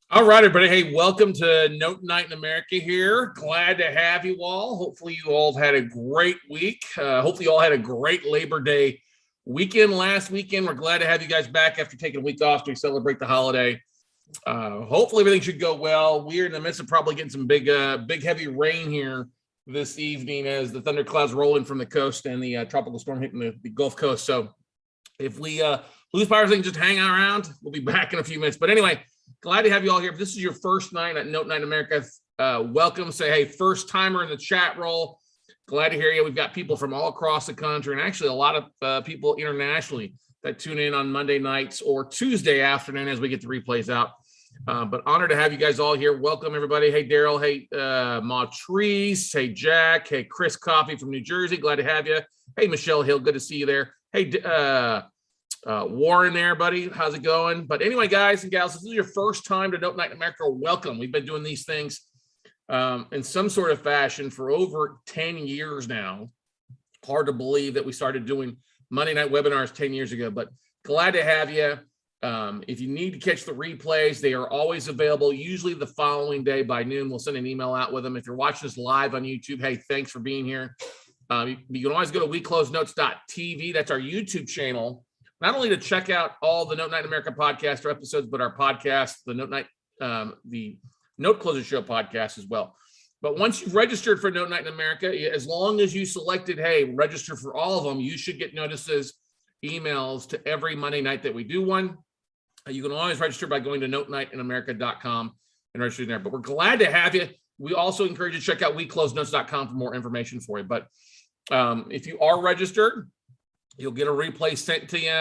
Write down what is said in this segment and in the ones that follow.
All right, everybody. Hey, welcome to Note Night in America here. Glad to have you all. Hopefully you all had a great week. Hopefully you all had a great Labor Day weekend last weekend. We're glad to have you guys back after taking a week off to celebrate the holiday. Hopefully everything should go well. We're in the midst of probably getting some big heavy rain here this evening as the thunderclouds roll in from the coast and the tropical storm hitting the Gulf Coast. So if we lose power, things just hang around. We'll be back in a few minutes. But anyway, glad to have you all here. If this is your first night at Note Night America, welcome. Say, hey, first timer in the chat roll. Glad to hear you. We've got people from all across the country and actually a lot of people internationally that tune in on Monday nights or Tuesday afternoon as we get the replays out. But honored to have you guys all here. Welcome, everybody. Hey, Daryl. Hey, Mautrice. Hey, Jack. Hey, Chris Coffey from New Jersey. Glad to have you. Hey, Michelle Hill. Good to see you there. Hey, Warren there, buddy. How's it going? But anyway, guys and gals, if this is your first time to Note Night in America, welcome. We've been doing these things in some sort of fashion for over 10 years now. Hard to believe that we started doing Monday night webinars 10 years ago, but glad to have you. If you need to catch the replays, they are always available, usually the following day by noon. We'll send an email out with them. If you're watching us live on YouTube, hey, thanks for being here. You can always go to weclosenotes.tv. That's our YouTube channel. Not only to check out all the Note Night in America podcast or episodes, but our podcast, the Note Closer Show podcast as well. But once you've registered for Note Night in America, as long as you selected, hey, register for all of them, you should get notices, emails to every Monday night that we do one. You can always register by going to notenightinamerica.com and registering there. But we're glad to have you. We also encourage you to check out weclosenotes.com for more information for you. But if you are registered, you'll get a replay sent to you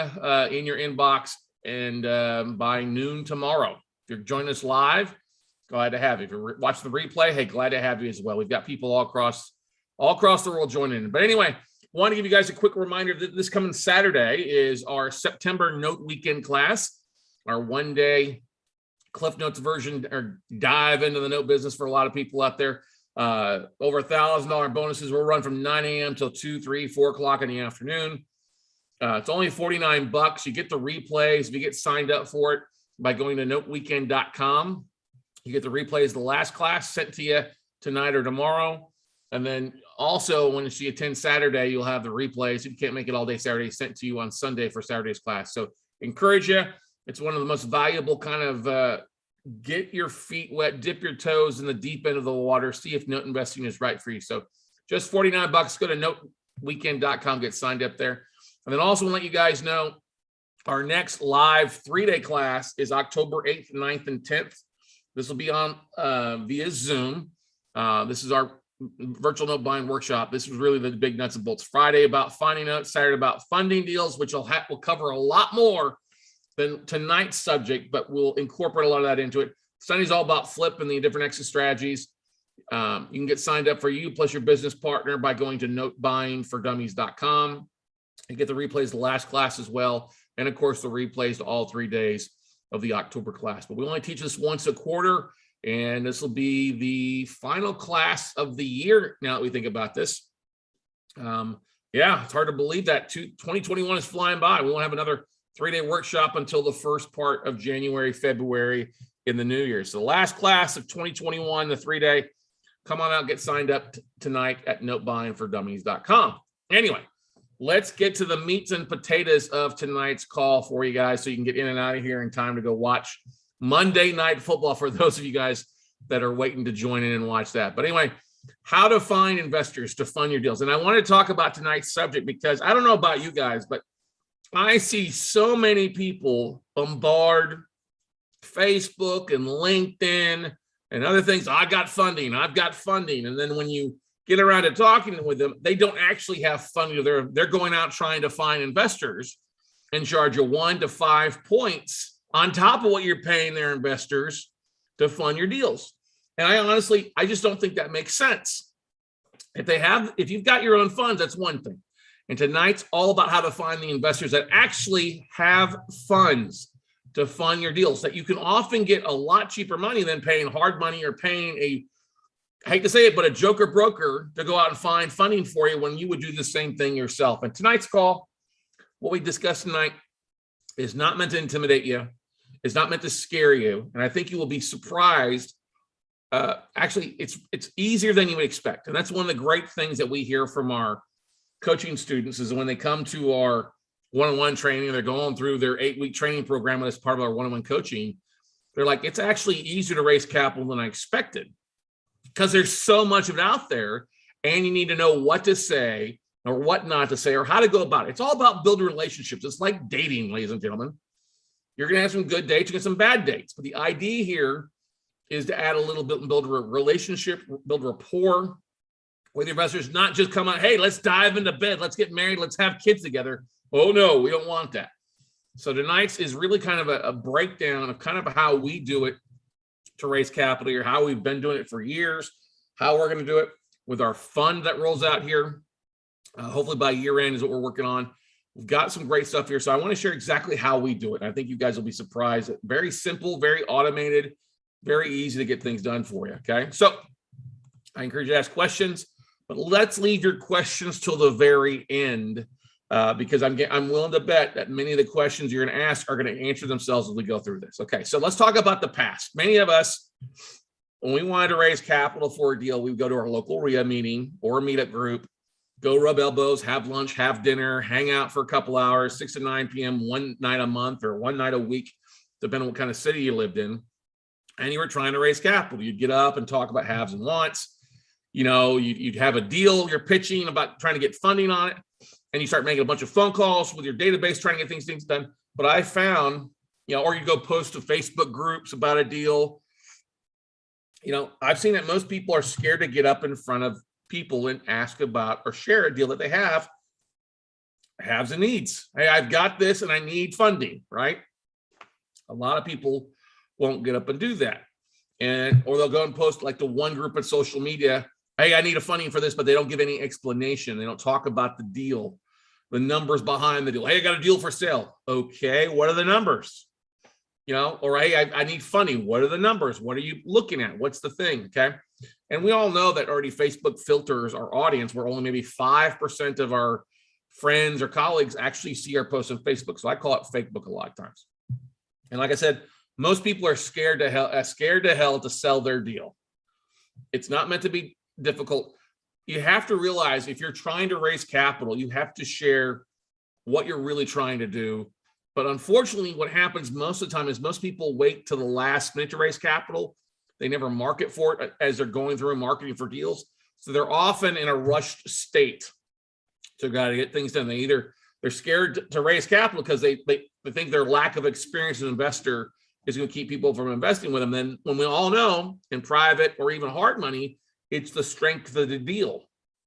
in your inbox and by noon tomorrow. If you're joining us live, glad to have you. If you're watching the replay, hey, glad to have you as well. We've got people all across the world joining in. But anyway, I want to give you guys a quick reminder that this coming Saturday is our September Note Weekend class, our one-day Cliff Notes version or dive into the note business for a lot of people out there. Over $1,000 bonuses. We'll run from 9 a.m. till 2, 3, 4 o'clock in the afternoon. It's only $49. You get the replays if you get signed up for it by going to noteweekend.com. You get the replays of the last class sent to you tonight or tomorrow. And then also when you attend Saturday, you'll have the replays. If you can't make it all day Saturday, sent to you on Sunday for Saturday's class. So encourage you. It's one of the most valuable kind of get your feet wet, dip your toes in the deep end of the water, see if note investing is right for you. So just $49. Go to noteweekend.com, get signed up there. And then also want to let you guys know our next live 3-day class is October 8th, 9th, and 10th. This will be on via Zoom. This is our virtual note buying workshop. This was really the big nuts and bolts. Friday about finding notes, Saturday about funding deals, which will cover a lot more than tonight's subject, but we'll incorporate a lot of that into it. Sunday's all about flipping the different exit strategies. You can get signed up for you plus your business partner by going to notebuyingfordummies.com. You get the replays of the last class as well. And of course, the replays to all 3 days of the October class. But we only teach this once a quarter. And this will be the final class of the year now that we think about this. Yeah, it's hard to believe that 2021 is flying by. We won't have another 3-day workshop until the first part of January, February in the new year. So the last class of 2021, the 3-day, come on out, get signed up tonight at notebuyingfordummies.com. Anyway, let's get to the meats and potatoes of tonight's call for you guys so you can get in and out of here in time to go watch Monday Night Football for those of you guys that are waiting to join in and watch that. But anyway, how to find investors to fund your deals. And I want to talk about tonight's subject because I don't know about you guys, but I see so many people bombard Facebook and LinkedIn and other things. I've got funding. And then when you get around to talking with them, they don't actually have funding. They're going out trying to find investors and charge you 1 to 5 points on top of what you're paying their investors to fund your deals. And I just don't think that makes sense. If you've got your own funds, that's one thing. And tonight's all about how to find the investors that actually have funds to fund your deals, that you can often get a lot cheaper money than paying hard money or paying I hate to say it, but a joker broker to go out and find funding for you when you would do the same thing yourself. And tonight's call, what we discussed tonight, is not meant to intimidate you. It's not meant to scare you. And I think you will be surprised. Actually, it's easier than you would expect. And that's one of the great things that we hear from our coaching students is when they come to our one-on-one training, they're going through their 8-week training program as part of our one-on-one coaching. They're like, it's actually easier to raise capital than I expected because there's so much of it out there, and you need to know what to say or what not to say or how to go about it. It's all about building relationships. It's like dating, ladies and gentlemen. You're going to have some good dates, you get some bad dates. But the idea here is to add a little bit and build a relationship, build rapport with your investors, not just come out, hey, let's dive into bed, let's get married, let's have kids together. Oh, no, we don't want that. So tonight's is really kind of a breakdown of kind of how we do it to raise capital here, how we've been doing it for years, how we're going to do it with our fund that rolls out here. Hopefully by year end is what we're working on. We've got some great stuff here. So I want to share exactly how we do it. And I think you guys will be surprised. Very simple, very automated, very easy to get things done for you. Okay. So I encourage you to ask questions, but let's leave your questions till the very end. Because I'm willing to bet that many of the questions you're going to ask are going to answer themselves as we go through this. Okay, so let's talk about the past. Many of us, when we wanted to raise capital for a deal, we would go to our local RIA meeting or a meetup group, go rub elbows, have lunch, have dinner, hang out for a couple hours, 6 to 9 p.m. one night a month or one night a week, depending on what kind of city you lived in. And you were trying to raise capital. You'd get up and talk about haves and wants. You know, you'd have a deal you're pitching about trying to get funding on it. And you start making a bunch of phone calls with your database, trying to get things done. But I found, or you go post to Facebook groups about a deal. I've seen that most people are scared to get up in front of people and ask about or share a deal that they have, haves and needs. Hey, I've got this and I need funding, right? A lot of people won't get up and do that. Or they'll go and post like to one group on social media, hey, I need a funding for this, but they don't give any explanation. They don't talk about the deal, the numbers behind the deal. Hey, I got a deal for sale. Okay, what are the numbers? Or hey, I need funding. What are the numbers? What are you looking at? What's the thing? Okay. And we all know that already Facebook filters our audience where only maybe 5% of our friends or colleagues actually see our posts on Facebook. So I call it fake book a lot of times. And like I said, most people are scared to hell to sell their deal. It's not meant to be difficult. You have to realize if you're trying to raise capital, you have to share what you're really trying to do. But unfortunately, what happens most of the time is most people wait till the last minute to raise capital. They never market for it as they're going through and marketing for deals. So they're often in a rushed state to get things done. They're scared to raise capital because they think their lack of experience as an investor is going to keep people from investing with them. Then when we all know in private or even hard money, it's the strength of the deal.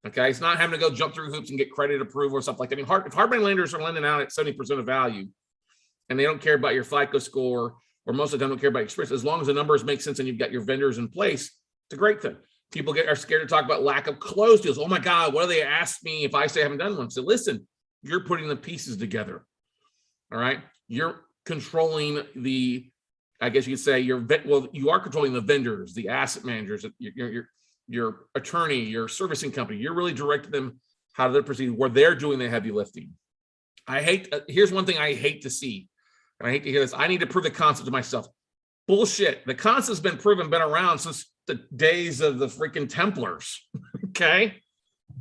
Okay. It's not having to go jump through hoops and get credit approval or stuff like that. If hard money lenders are lending out at 70% of value and they don't care about your FICO score, or most of them don't care about your experience, as long as the numbers make sense and you've got your vendors in place, it's a great thing. People are scared to talk about lack of closed deals. Oh my God, what do they ask me if I say I haven't done one? So listen, you're putting the pieces together. All right. You're controlling I guess you could say you are controlling the vendors, the asset managers, your attorney, your servicing company. You're really directing them how they're proceeding, where they're doing the heavy lifting. Here's one thing I hate to see, and I hate to hear this. I need to prove the concept to myself. Bullshit. The concept's been proven, been around since the days of the freaking Templars. Okay.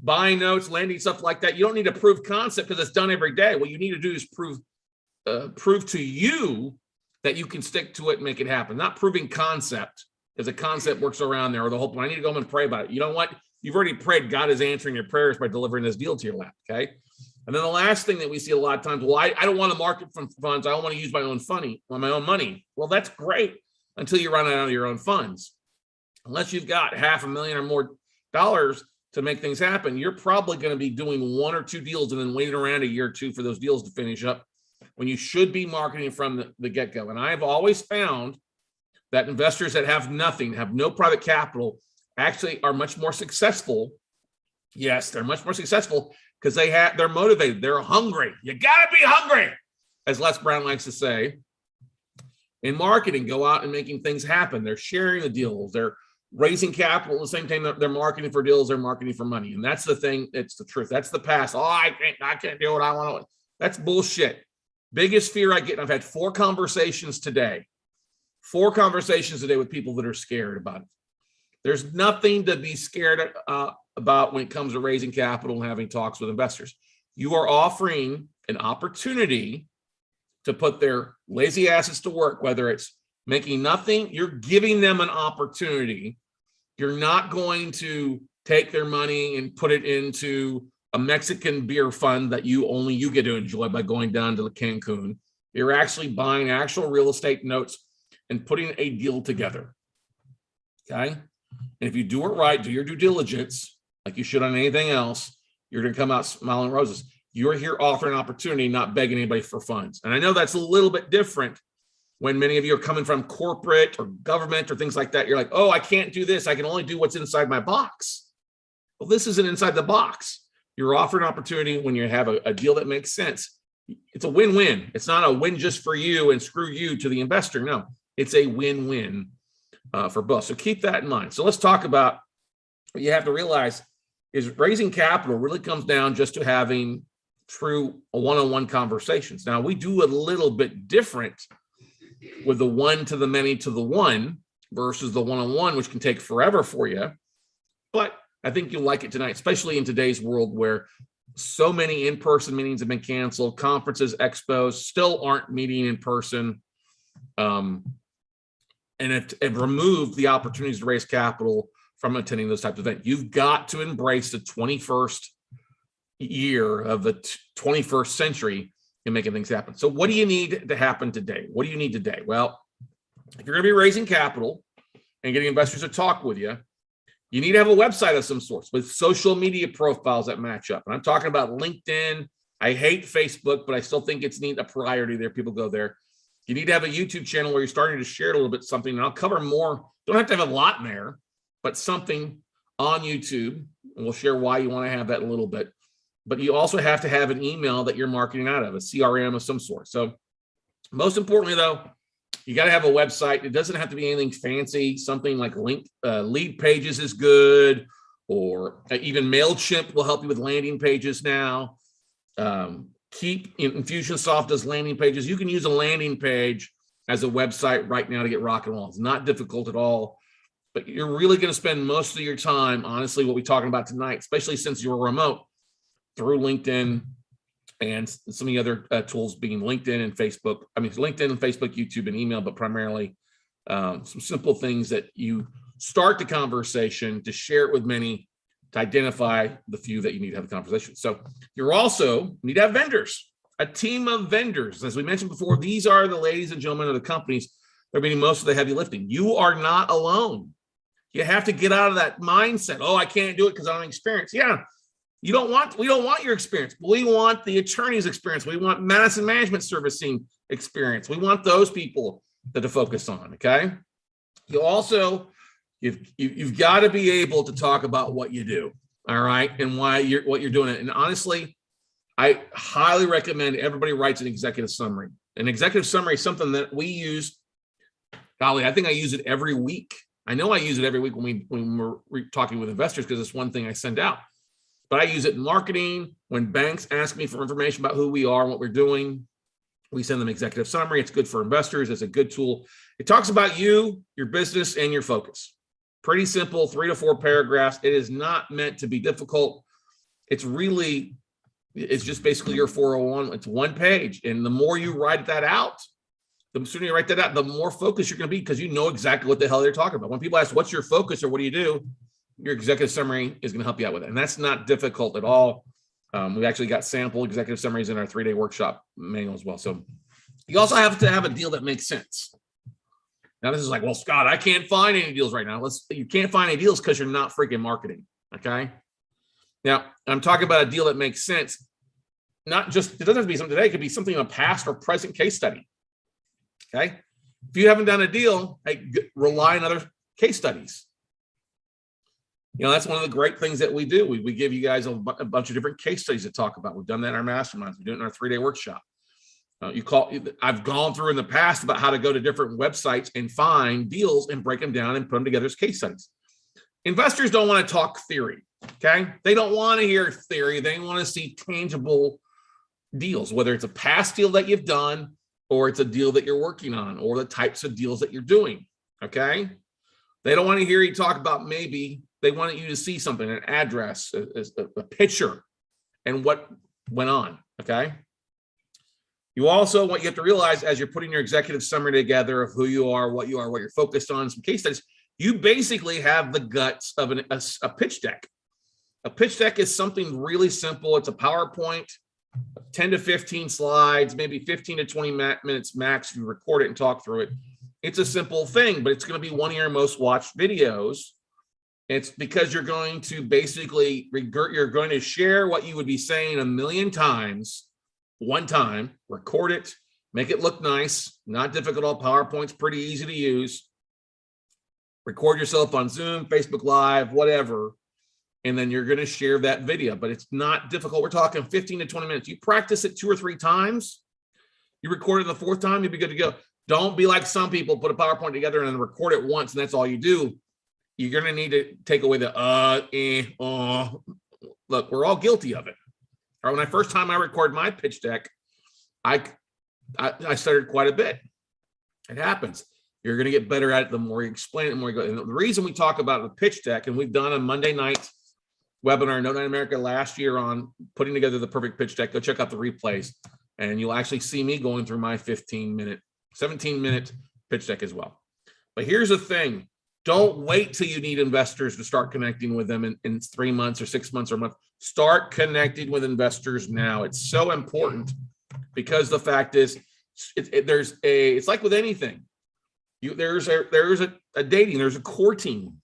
Buying notes, lending, stuff like that. You don't need to prove concept because it's done every day. What you need to do is prove to you that you can stick to it and make it happen. Not proving concept, because a concept works around there, or the whole point. I need to go home and pray about it. You know what? You've already prayed. God is answering your prayers by delivering this deal to your lap. Okay. And then the last thing that we see a lot of times, well, I don't want to market from funds. I don't want to use my own money. Well, that's great until you run out of your own funds. Unless you've got $500,000 or more dollars to make things happen, you're probably going to be doing one or two deals and then waiting around a year or two for those deals to finish up when you should be marketing from the get-go. And I've always found that investors that have nothing, have no private capital, actually are much more successful. Yes, they're much more successful because they're motivated. They're hungry. You got to be hungry, as Les Brown likes to say. In marketing, go out and making things happen. They're sharing the deals. They're raising capital at the same time they're marketing for deals. They're marketing for money. And that's the thing. It's the truth. That's the past. Oh, I can't do what I want to. That's bullshit. Biggest fear I get, and I've had 4 conversations today with people that are scared about it. There's nothing to be scared about when it comes to raising capital and having talks with investors. You are offering an opportunity to put their lazy asses to work, whether it's making nothing, you're giving them an opportunity. You're not going to take their money and put it into a Mexican beer fund that only you get to enjoy by going down to Cancun. You're actually buying actual real estate notes and putting a deal together. Okay. And if you do it right, do your due diligence, like you should on anything else, you're going to come out smiling roses. You're here offering an opportunity, not begging anybody for funds. And I know that's a little bit different when many of you are coming from corporate or government or things like that. You're like, oh, I can't do this. I can only do what's inside my box. Well, this isn't inside the box. You're offering an opportunity when you have a deal that makes sense. It's a win-win. It's not a win just for you and screw you to the investor. No, it's a win-win for both. So keep that in mind. So let's talk about what you have to realize is raising capital really comes down just to having true one-on-one conversations. Now, we do a little bit different with the one to the many to the one versus the one-on-one, which can take forever for you. But I think you'll like it tonight, especially in today's world where so many in-person meetings have been canceled, conferences, expos still aren't meeting in person, and have removed the opportunities to raise capital from attending those types of events. You've got to embrace the 21st year of the 21st century and making things happen. So what do you need to happen today? What do you need today? Well, if you're going to be raising capital and getting investors to talk with you, you need to have a website of some sort with social media profiles that match up. And I'm talking about LinkedIn. I hate Facebook, but I still think it's a priority there. People go there. You need to have a YouTube channel where you're starting to share a little bit something. And I'll cover more. Don't have to have a lot in there, but something on YouTube. And we'll share why you want to have that a little bit. But you also have to have an email that you're marketing out of, a CRM of some sort. So most importantly, though, you got to have a website. It doesn't have to be anything fancy. Something like lead pages is good, or even MailChimp will help you with landing pages now. Infusionsoft does landing pages. You can use a landing page as a website right now to get rock and roll. It's not difficult at all, but you're really going to spend most of your time, honestly, what we're talking about tonight, especially since you're remote, through LinkedIn and some of the other tools being LinkedIn and Facebook. I mean, LinkedIn and Facebook, YouTube, and email, but primarily some simple things that you start the conversation to share it with many, to identify the few that you need to have a conversation. So you're also need to have vendors, a team of vendors. As we mentioned before, these are the ladies and gentlemen of the companies that are doing most of the heavy lifting. You are not alone. You have to get out of that mindset. Oh, I can't do it because I don't have experience. Yeah. We don't want your experience. We want the attorney's experience. We want Madison Management Servicing experience. We want those people to focus on. Okay. You also, you've got to be able to talk about what you do. All right. And what you're doing it. And honestly, I highly recommend everybody writes an executive summary. An executive summary is something that we use. Golly, I think I use it every week. I know I use it every week when we're talking with investors, because it's one thing I send out. But I use it in marketing. When banks ask me for information about who we are and what we're doing, we send them executive summary. It's good for investors. It's a good tool. It talks about you, your business, and your focus. Pretty simple, 3 to 4 paragraphs. It is not meant to be difficult. It's just basically your 401. It's one page. And the more you write that out, the sooner you write that out, the more focused you're going to be, because you know exactly what the hell they're talking about. When people ask, what's your focus or what do you do? Your executive summary is going to help you out with it. And that's not difficult at all. We actually got sample executive summaries in our 3-day workshop manual as well. So you also have to have a deal that makes sense. Now this is like, well, Scott, I can't find any deals right now. You can't find any deals because you're not freaking marketing. Okay. Now I'm talking about a deal that makes sense. It doesn't have to be something today. It could be something in a past or present case study. Okay. If you haven't done a deal, rely on other case studies. That's one of the great things that we do. We give you guys a bunch of different case studies to talk about. We've done that in our masterminds. We do it in our 3-day workshop. I've gone through in the past about how to go to different websites and find deals and break them down and put them together as case studies. Investors don't want to talk theory. Okay. They don't want to hear theory. They want to see tangible deals, whether it's a past deal that you've done or it's a deal that you're working on or the types of deals that you're doing. Okay. They don't want to hear you talk about maybe. They want you to see something, an address, a picture, and what went on. Okay. You have to realize as you're putting your executive summary together of who you are, what you're focused on, some case studies, you basically have the guts of a pitch deck. A pitch deck is something really simple. It's a PowerPoint, 10 to 15 slides, maybe 15 to 20 minutes max. You record it and talk through it. It's a simple thing, but it's going to be one of your most watched videos. It's because you're going to basically you're going to share what you would be saying a million times, one time, record it, make it look nice, not difficult. PowerPoint's pretty easy to use. Record yourself on Zoom, Facebook Live, whatever, and then you're going to share that video. But it's not difficult. We're talking 15 to 20 minutes. You practice it 2 or 3 times. You record it the 4th time, you'll be good to go. Don't be like some people, put a PowerPoint together and then record it once, and that's all you do. You're going to need to take away the Look, we're all guilty of it. All right, when I first time I recorded my pitch deck, I stuttered quite a bit. It happens. You're going to get better at it the more you explain it, the more you go. And the reason we talk about the pitch deck, and we've done a Monday night webinar, Note 9 America, last year on putting together the perfect pitch deck. Go check out the replays, and you'll actually see me going through my 17-minute pitch deck as well. But here's the thing. Don't wait till you need investors to start connecting with them in 3 months or 6 months or a month. Start connecting with investors now. It's so important because the fact is, it's like with anything. There's a dating, there's a courting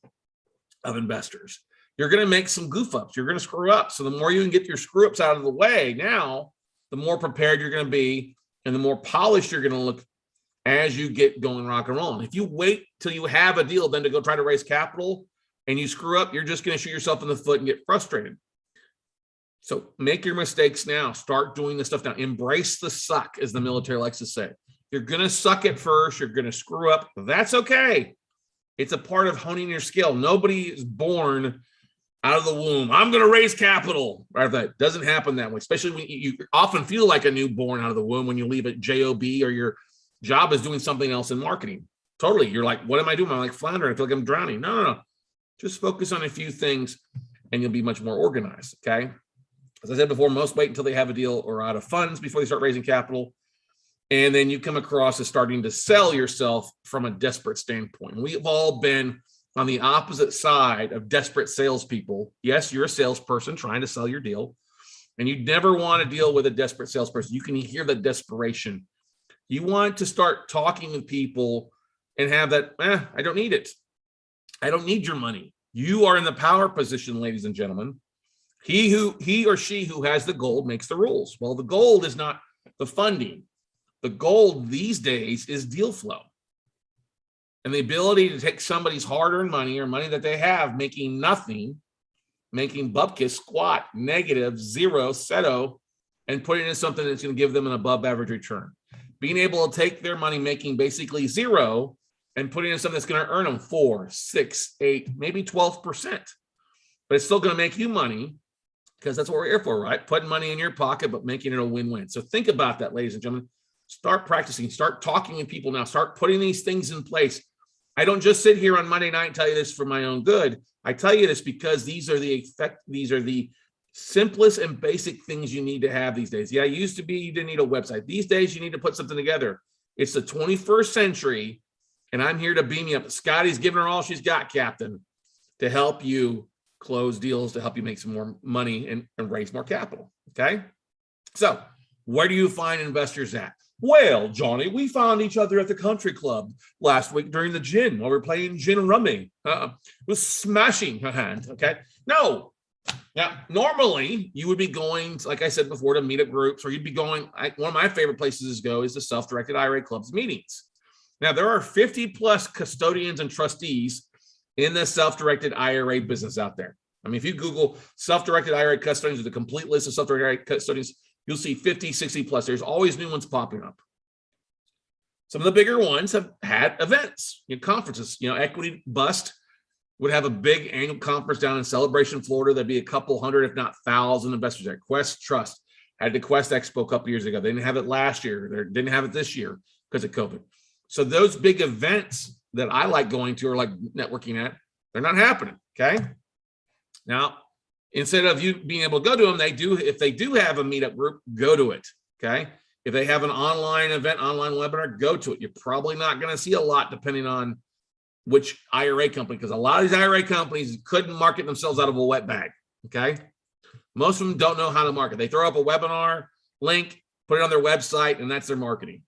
of investors. You're going to make some goof ups. You're going to screw up. So the more you can get your screw ups out of the way now, the more prepared you're going to be and the more polished you're going to look as you get going rock and roll. And if you wait till you have a deal then to go try to raise capital and you screw up, you're just going to shoot yourself in the foot and get frustrated. So make your mistakes now. Start doing this stuff now. Embrace the suck, as the military likes to say. You're going to suck at first. You're going to screw up. That's okay. It's a part of honing your skill. Nobody is born out of the womb, I'm going to raise capital. Right? That doesn't happen that way, especially when you often feel like a newborn out of the womb when you leave at JOB or your job is doing something else in marketing. Totally. You're like, what am I doing? I'm like floundering. I feel like I'm drowning. No. Just focus on a few things and you'll be much more organized. Okay. As I said before, most wait until they have a deal or out of funds before they start raising capital. And then you come across as starting to sell yourself from a desperate standpoint. We've all been on the opposite side of desperate salespeople. Yes, you're a salesperson trying to sell your deal, and you never want to deal with a desperate salesperson. You can hear the desperation. You want to start talking with people and have that, I don't need it. I don't need your money. You are in the power position, ladies and gentlemen. He or she who has the gold makes the rules. Well, the gold is not the funding. The gold these days is deal flow. And the ability to take somebody's hard-earned money or money that they have, making nothing, making bupkis, squat, negative, zero, setto, and putting it in something that's going to give them an above-average return. Being able to take their money, making basically zero, and putting it in something that's going to earn them 4, 6, 8, maybe 12%. But it's still going to make you money because that's what we're here for, right? Putting money in your pocket, but making it a win-win. So think about that, ladies and gentlemen. Start practicing. Start talking with people now. Start putting these things in place. I don't just sit here on Monday night and tell you this for my own good. I tell you this because these are the simplest and basic things you need to have these days. Yeah, it used to be you didn't need a website. These days you need to put something together. It's the 21st century, and I'm here to beam you up. Scotty's giving her all she's got, Captain, to help you close deals, to help you make some more money and raise more capital. Okay? So where do you find investors at? Well, Johnny, we found each other at the country club last week during the gin while we were playing gin rummy. It was smashing her hand. Okay. No. Now, normally you would be going, like I said before, to meetup groups, or you'd be going. One of my favorite places to go is the self-directed IRA clubs meetings. Now, there are 50 plus custodians and trustees in the self-directed IRA business out there. I mean, if you Google self-directed IRA custodians with a complete list of self-directed IRA custodians, you'll see 50, 60 plus. There's always new ones popping up. Some of the bigger ones have had events, conferences. Equity Bust would have a big annual conference down in Celebration, Florida. There'd be a couple hundred, if not 1,000 investors there. Quest Trust Had the Quest Expo a couple years ago. They didn't have it last year. They didn't have it this year because of COVID. So those big events that I like going to or like networking at, they're not happening. Okay. Now, instead of you being able to go to them, if they do have a meetup group, go to it. Okay. If they have an online event, online webinar, go to it. You're probably not going to see a lot depending on which IRA company, because a lot of these IRA companies couldn't market themselves out of a wet bag. Okay. Most of them don't know how to market. They throw up a webinar link, put it on their website, and that's their marketing.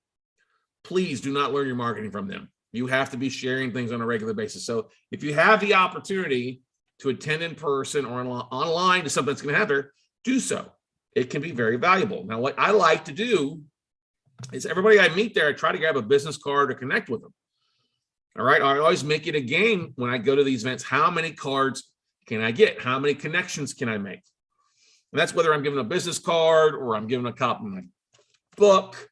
Please do not learn your marketing from them. You have to be sharing things on a regular basis. So if you have the opportunity to attend in person or online to something that's going to happen, do so. It can be very valuable. Now, what I like to do is everybody I meet there, I try to grab a business card to connect with them. All right. I always make it a game when I go to these events. How many cards can I get? How many connections can I make? And that's whether I'm giving a business card or I'm giving a copy of my book,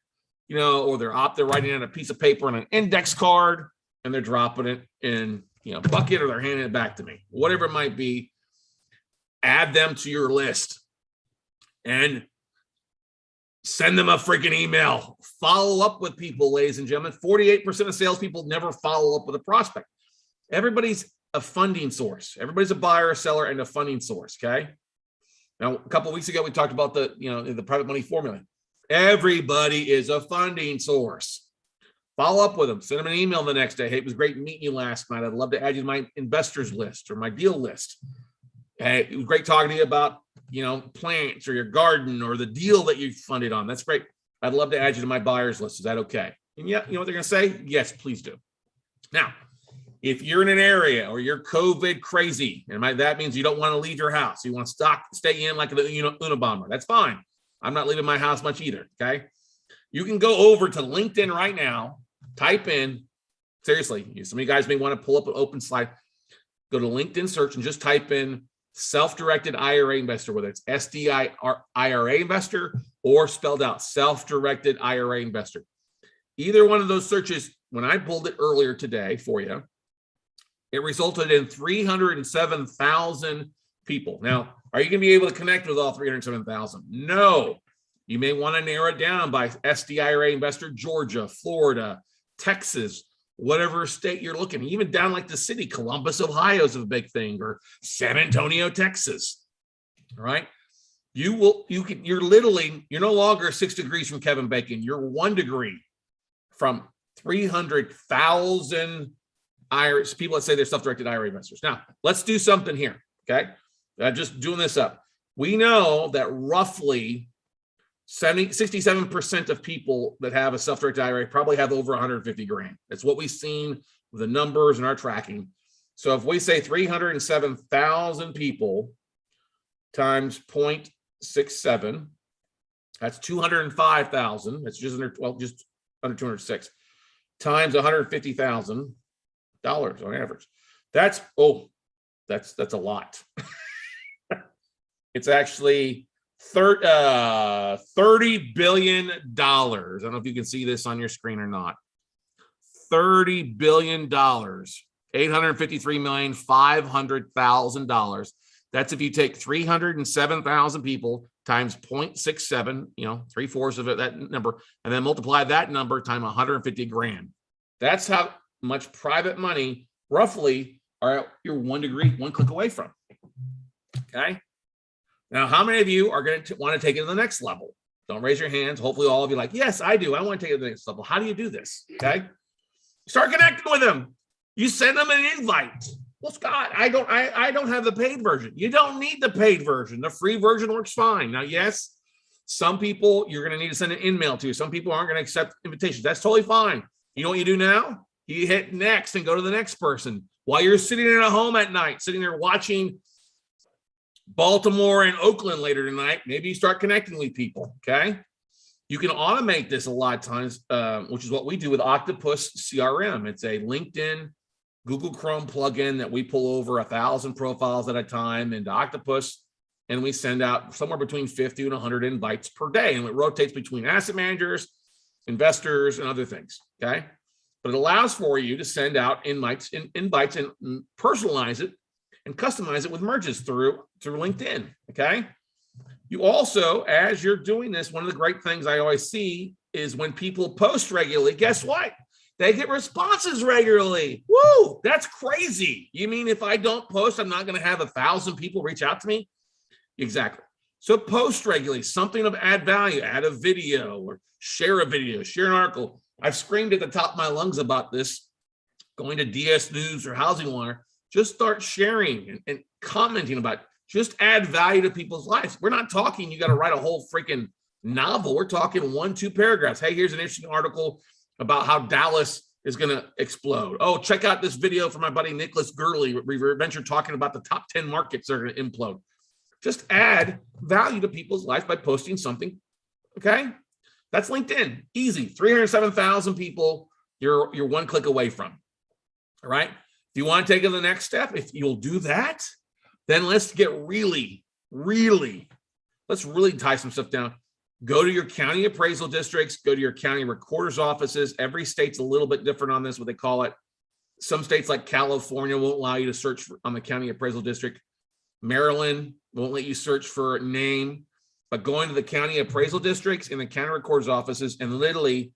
or they're writing on a piece of paper on an index card and they're dropping it in, bucket, or they're handing it back to me, whatever it might be. Add them to your list and send them a freaking email. Follow up with people, ladies and gentlemen. 48% of salespeople never follow up with a prospect. Everybody's a funding source. Everybody's a buyer, a seller, and a funding source. Okay. Now, a couple of weeks ago, we talked about the private money formula. Everybody is a funding source. Follow up with them. Send them an email the next day. Hey, it was great meeting you last night. I'd love to add you to my investors list or my deal list. Hey, it was great talking to you about, plants or your garden or the deal that you funded on. That's great. I'd love to add you to my buyers list. Is that okay? And yeah, you know what they're going to say? Yes, please do. Now, if you're in an area or you're COVID crazy, and that means you don't want to leave your house, you want to stay in like a Unabomber, that's fine. I'm not leaving my house much either. Okay. You can go over to LinkedIn right now, type in, seriously, some of you guys may want to pull up an open slide, go to LinkedIn search and just type in self-directed IRA investor, whether it's SDIRA investor or spelled out self-directed IRA investor. Either one of those searches, when I pulled it earlier today for you, it resulted in 307,000 people. Now, are you going to be able to connect with all 307,000? No. You may want to narrow it down by SDIRA investor, Georgia, Florida, Texas, whatever state you're looking, even down like the city, Columbus, Ohio is a big thing, or San Antonio, Texas. All right. You're no longer 6 degrees from Kevin Bacon. You're 1 degree from 300,000 IRA people that say they're self-directed IRA investors. Now, let's do something here. Okay. Just doing this up. We know that roughly 67% of people that have a self-directed IRA probably have over 150 grand. That's what we've seen with the numbers and our tracking. So if we say 307,000 people times 0.67, that's 205,000. That's just under 206 times $150,000 on average. That's a lot. It's actually $30 billion. I don't know if you can see this on your screen or not. $30 billion, $853,500,000. That's if you take 307,000 people times 0.67, 3/4 of it, that number, and then multiply that number times 150 grand. That's how much private money roughly you're 1 degree, 1 click away from. Okay. Now, how many of you are going to want to take it to the next level? Don't raise your hands. Hopefully all of you are like, yes, I do. I want to take it to the next level. How do you do this? Okay. Start connecting with them. You send them an invite. Well, Scott, I don't have the paid version. You don't need the paid version. The free version works fine. Now, yes, some people you're going to need to send an email to. Some people aren't going to accept invitations. That's totally fine. You know what you do now? You hit next and go to the next person. While you're sitting in a home at night, sitting there watching Baltimore and Oakland later tonight, maybe you start connecting with people. Okay. You can automate this a lot of times, which is what we do with Octopus CRM. It's a LinkedIn, Google Chrome plugin that we pull over 1,000 profiles at a time into Octopus. And we send out somewhere between 50 and 100 invites per day. And it rotates between asset managers, investors, and other things. Okay. But it allows for you to send out invites and personalize it and customize it with merges through LinkedIn. Okay. You also, as you're doing this, one of the great things I always see is when people post regularly, guess what? They get responses regularly. Woo, that's crazy. You mean if I don't post, I'm not going to have 1,000 people reach out to me? Exactly. So post regularly, something of add value, add a video or share a video, share an article. I've screamed at the top of my lungs about this, going to DS News or Housing Wire. Just start sharing and commenting about it. Just add value to people's lives. We're not talking, you got to write a whole freaking novel. We're talking 1-2 paragraphs. Hey, here's an interesting article about how Dallas is going to explode. Oh, check out this video from my buddy Nicholas Gurley, River Venture, talking about the top 10 markets that are going to implode. Just add value to people's life by posting something. Okay. That's LinkedIn. Easy. 307,000 people you're one click away from. All right. If you want to take it to the next step, if you'll do that, then let's get let's really tie some stuff down. Go to your county appraisal districts, go to your county recorder's offices. Every state's a little bit different on this, what they call it. Some states like California won't allow you to search on the county appraisal district. Maryland won't let you search for name, but going to the county appraisal districts and the county recorder's offices and literally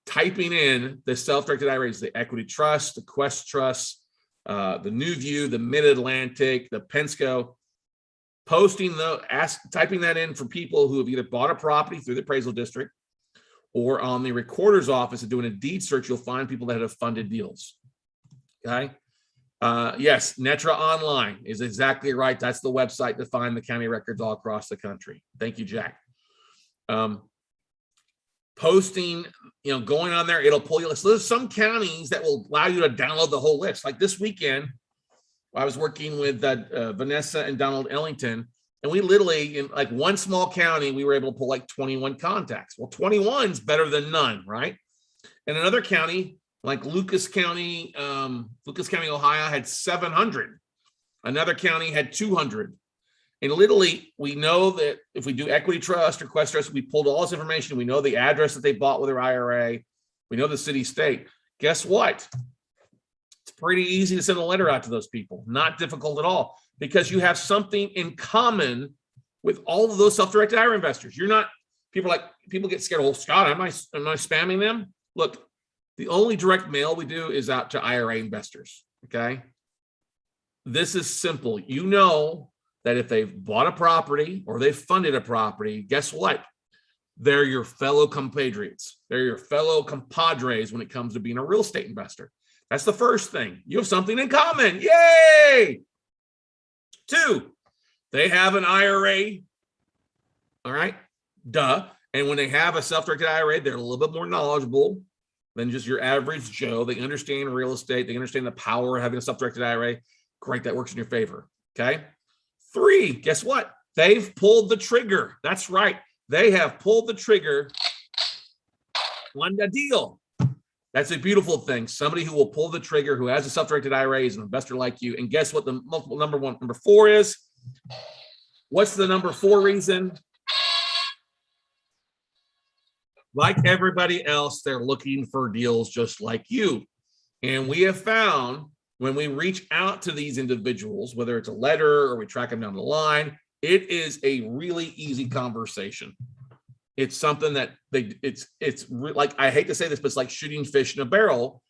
typing in the self-directed IRAs, the Equity Trust, the Quest Trust, the New View, the Mid-Atlantic, the Pensco, typing that in for people who have either bought a property through the appraisal district or on the recorder's office and doing a deed search, you'll find people that have funded deals. Okay. Yes, Netra Online is exactly right. That's the website to find the county records all across the country. Thank you, Jack. Posting, going on there, it'll pull you. So there's some counties that will allow you to download the whole list. Like this weekend, I was working with Vanessa and Donald Ellington, and we literally, in like one small county, we were able to pull like 21 contacts. Well, 21 is better than none, right? In another county, like Lucas County, Ohio had 700. Another county had 200. And literally, we know that if we do Equity Trust or Quest Trust, we pulled all this information. We know the address that they bought with their IRA. We know the city, state. Guess what? It's pretty easy to send a letter out to those people. Not difficult at all, because you have something in common with all of those self-directed IRA investors. People get scared. Oh, Scott, am I spamming them? Look, the only direct mail we do is out to IRA investors. Okay. This is simple. You know that if they've bought a property or they've funded a property, guess what? They're your fellow compatriots. They're your fellow compadres when it comes to being a real estate investor. That's the first thing. You have something in common. Yay! 2, they have an IRA. All right. Duh. And when they have a self-directed IRA, they're a little bit more knowledgeable than just your average Joe. They understand real estate. They understand the power of having a self-directed IRA. Great. That works in your favor. Okay. 3, guess what? They've pulled the trigger. That's right. They have pulled the trigger on the deal. That's a beautiful thing. Somebody who will pull the trigger, who has a self-directed IRA, is an investor like you. And guess what the multiple number 4 is? What's the number 4 reason? Like everybody else, they're looking for deals just like you. And we have found when we reach out to these individuals, whether it's a letter or we track them down the line, it is a really easy conversation. It's something that like, I hate to say this, but it's like shooting fish in a barrel,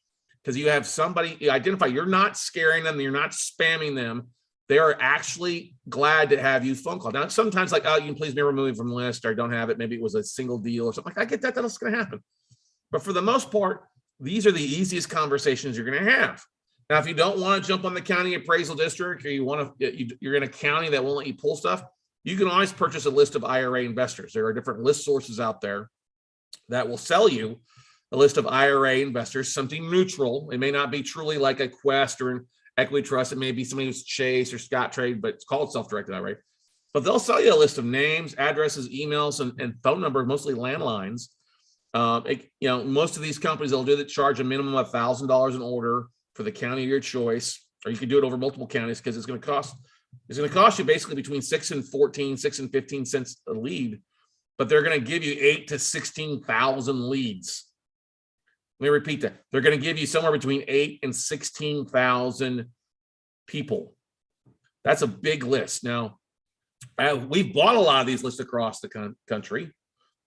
because you have somebody you identify, you're not scaring them, you're not spamming them. They are actually glad to have you phone call. Now, sometimes like, oh, you can please be removed from the list, or I don't have it. Maybe it was a single deal or something. Like, I get that. That's going to happen. But for the most part, these are the easiest conversations you're going to have. Now, if you don't want to jump on the county appraisal district, or you're in a county that won't let you pull stuff, you can always purchase a list of IRA investors. There are different list sources out there that will sell you a list of IRA investors, something neutral. It may not be truly like a Quest or an Equity Trust. It may be somebody who's Chase or Scott Trade, but it's called self-directed IRA. But they'll sell you a list of names, addresses, emails, and phone numbers, mostly landlines. Most of these companies they'll do that charge a minimum of $1,000 an order for the county of your choice, or you can do it over multiple counties, because it's going to cost you basically between 6 and 15 cents a lead, but they're going to give you 8,000 to 16,000 leads. Let me repeat that. They're going to give you somewhere between 8,000 and 16,000 people. That's a big list. Now, We've bought a lot of these lists across the country,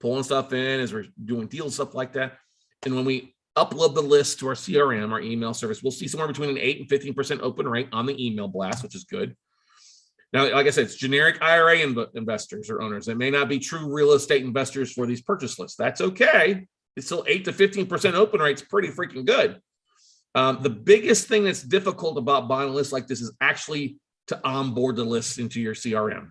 pulling stuff in as we're doing deals, stuff like that. And when we upload the list to our CRM, our email service, we'll see somewhere between an 8 and 15% open rate on the email blast, which is good. Now, like I said, it's generic IRA investors or owners. It may not be true real estate investors for these purchase lists. That's okay. It's still 8 to 15% open rate's pretty freaking good. The biggest thing that's difficult about buying a list like this is actually to onboard the lists into your CRM.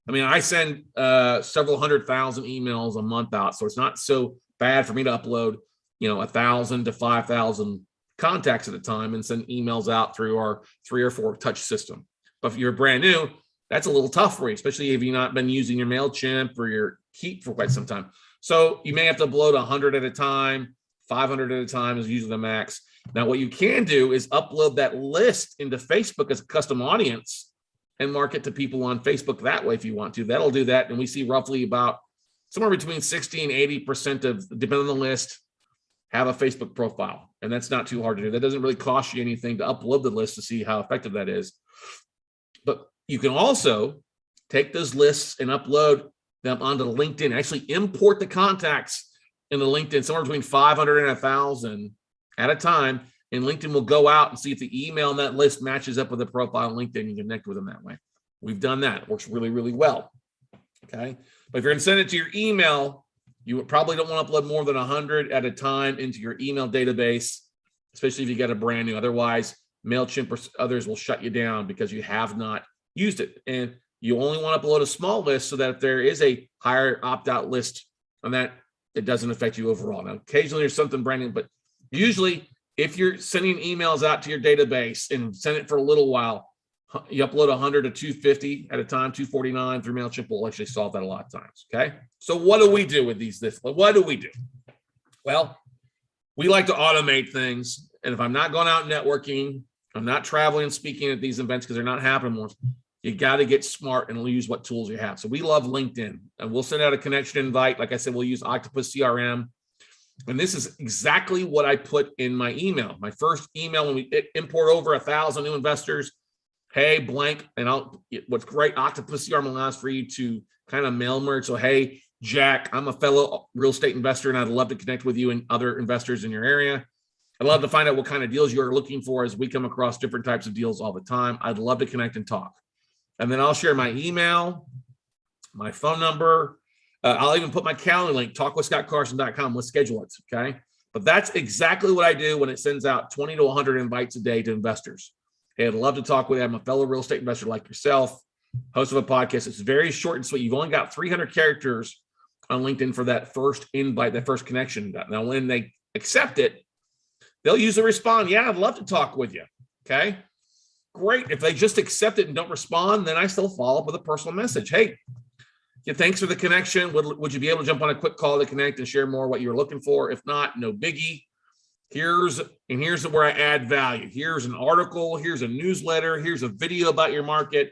I mean, I send several 100,000 emails a month out, so it's not so bad for me to upload, 1,000 to 5,000 contacts at a time and send emails out through our 3 or 4 touch system. But if you're brand new, that's a little tough for you, especially if you've not been using your MailChimp or your Keep for quite some time. So you may have to upload 100 at a time, 500 at a time is usually the max. Now, what you can do is upload that list into Facebook as a custom audience and market to people on Facebook that way if you want to. That'll do that. And we see roughly about somewhere between 60 and 80% of, depending on the list, have a Facebook profile. And that's not too hard to do. That doesn't really cost you anything to upload the list to see how effective that is. But you can also take those lists and upload them onto LinkedIn, actually import the contacts into LinkedIn, somewhere between 500 and 1,000 at a time. And LinkedIn will go out and see if the email on that list matches up with the profile on LinkedIn. You connect with them that way. We've done that. It works really, really well. Okay. But if you're going to send it to your email, you probably don't want to upload more than 100 at a time into your email database, especially if you got a brand new. Otherwise, MailChimp or others will shut you down because you have not used it. And you only want to upload a small list so that if there is a higher opt-out list on that, it doesn't affect you overall. Now, occasionally there's something brand new, but usually if you're sending emails out to your database and send it for a little while, you upload 100 to 250 at a time, 249 through MailChimp will actually solve that a lot of times, okay? So what do we do with these? What do we do? Well, we like to automate things. And if I'm not going out networking, I'm not traveling and speaking at these events because they're not happening more, you got to get smart and use what tools you have. So we love LinkedIn, and we'll send out a connection invite. Like I said, we'll use Octopus CRM. And this is exactly what I put in my email. My first email when we import over 1,000 new investors, hey, blank. And what's great, Octopus CRM allows for you to kind of mail merge. So, hey, Jack, I'm a fellow real estate investor, and I'd love to connect with you and other investors in your area. I'd love to find out what kind of deals you're looking for as we come across different types of deals all the time. I'd love to connect and talk. And then I'll share my email, my phone number. I'll even put my calendar link, talkwithscottcarson.com. Let's schedule it, okay? But that's exactly what I do when it sends out 20 to 100 invites a day to investors. Hey, I'd love to talk with you. I'm a fellow real estate investor like yourself, host of a podcast. It's very short and sweet. You've only got 300 characters on LinkedIn for that first invite, that first connection. Now, when they accept it, they'll usually respond, yeah, I'd love to talk with you, okay? Great. If they just accept it and don't respond, then I still follow up with a personal message. Hey, yeah, thanks for the connection. Would you be able to jump on a quick call to connect and share more what you're looking for? If not, no biggie. Here's where I add value. Here's an article. Here's a newsletter. Here's a video about your market.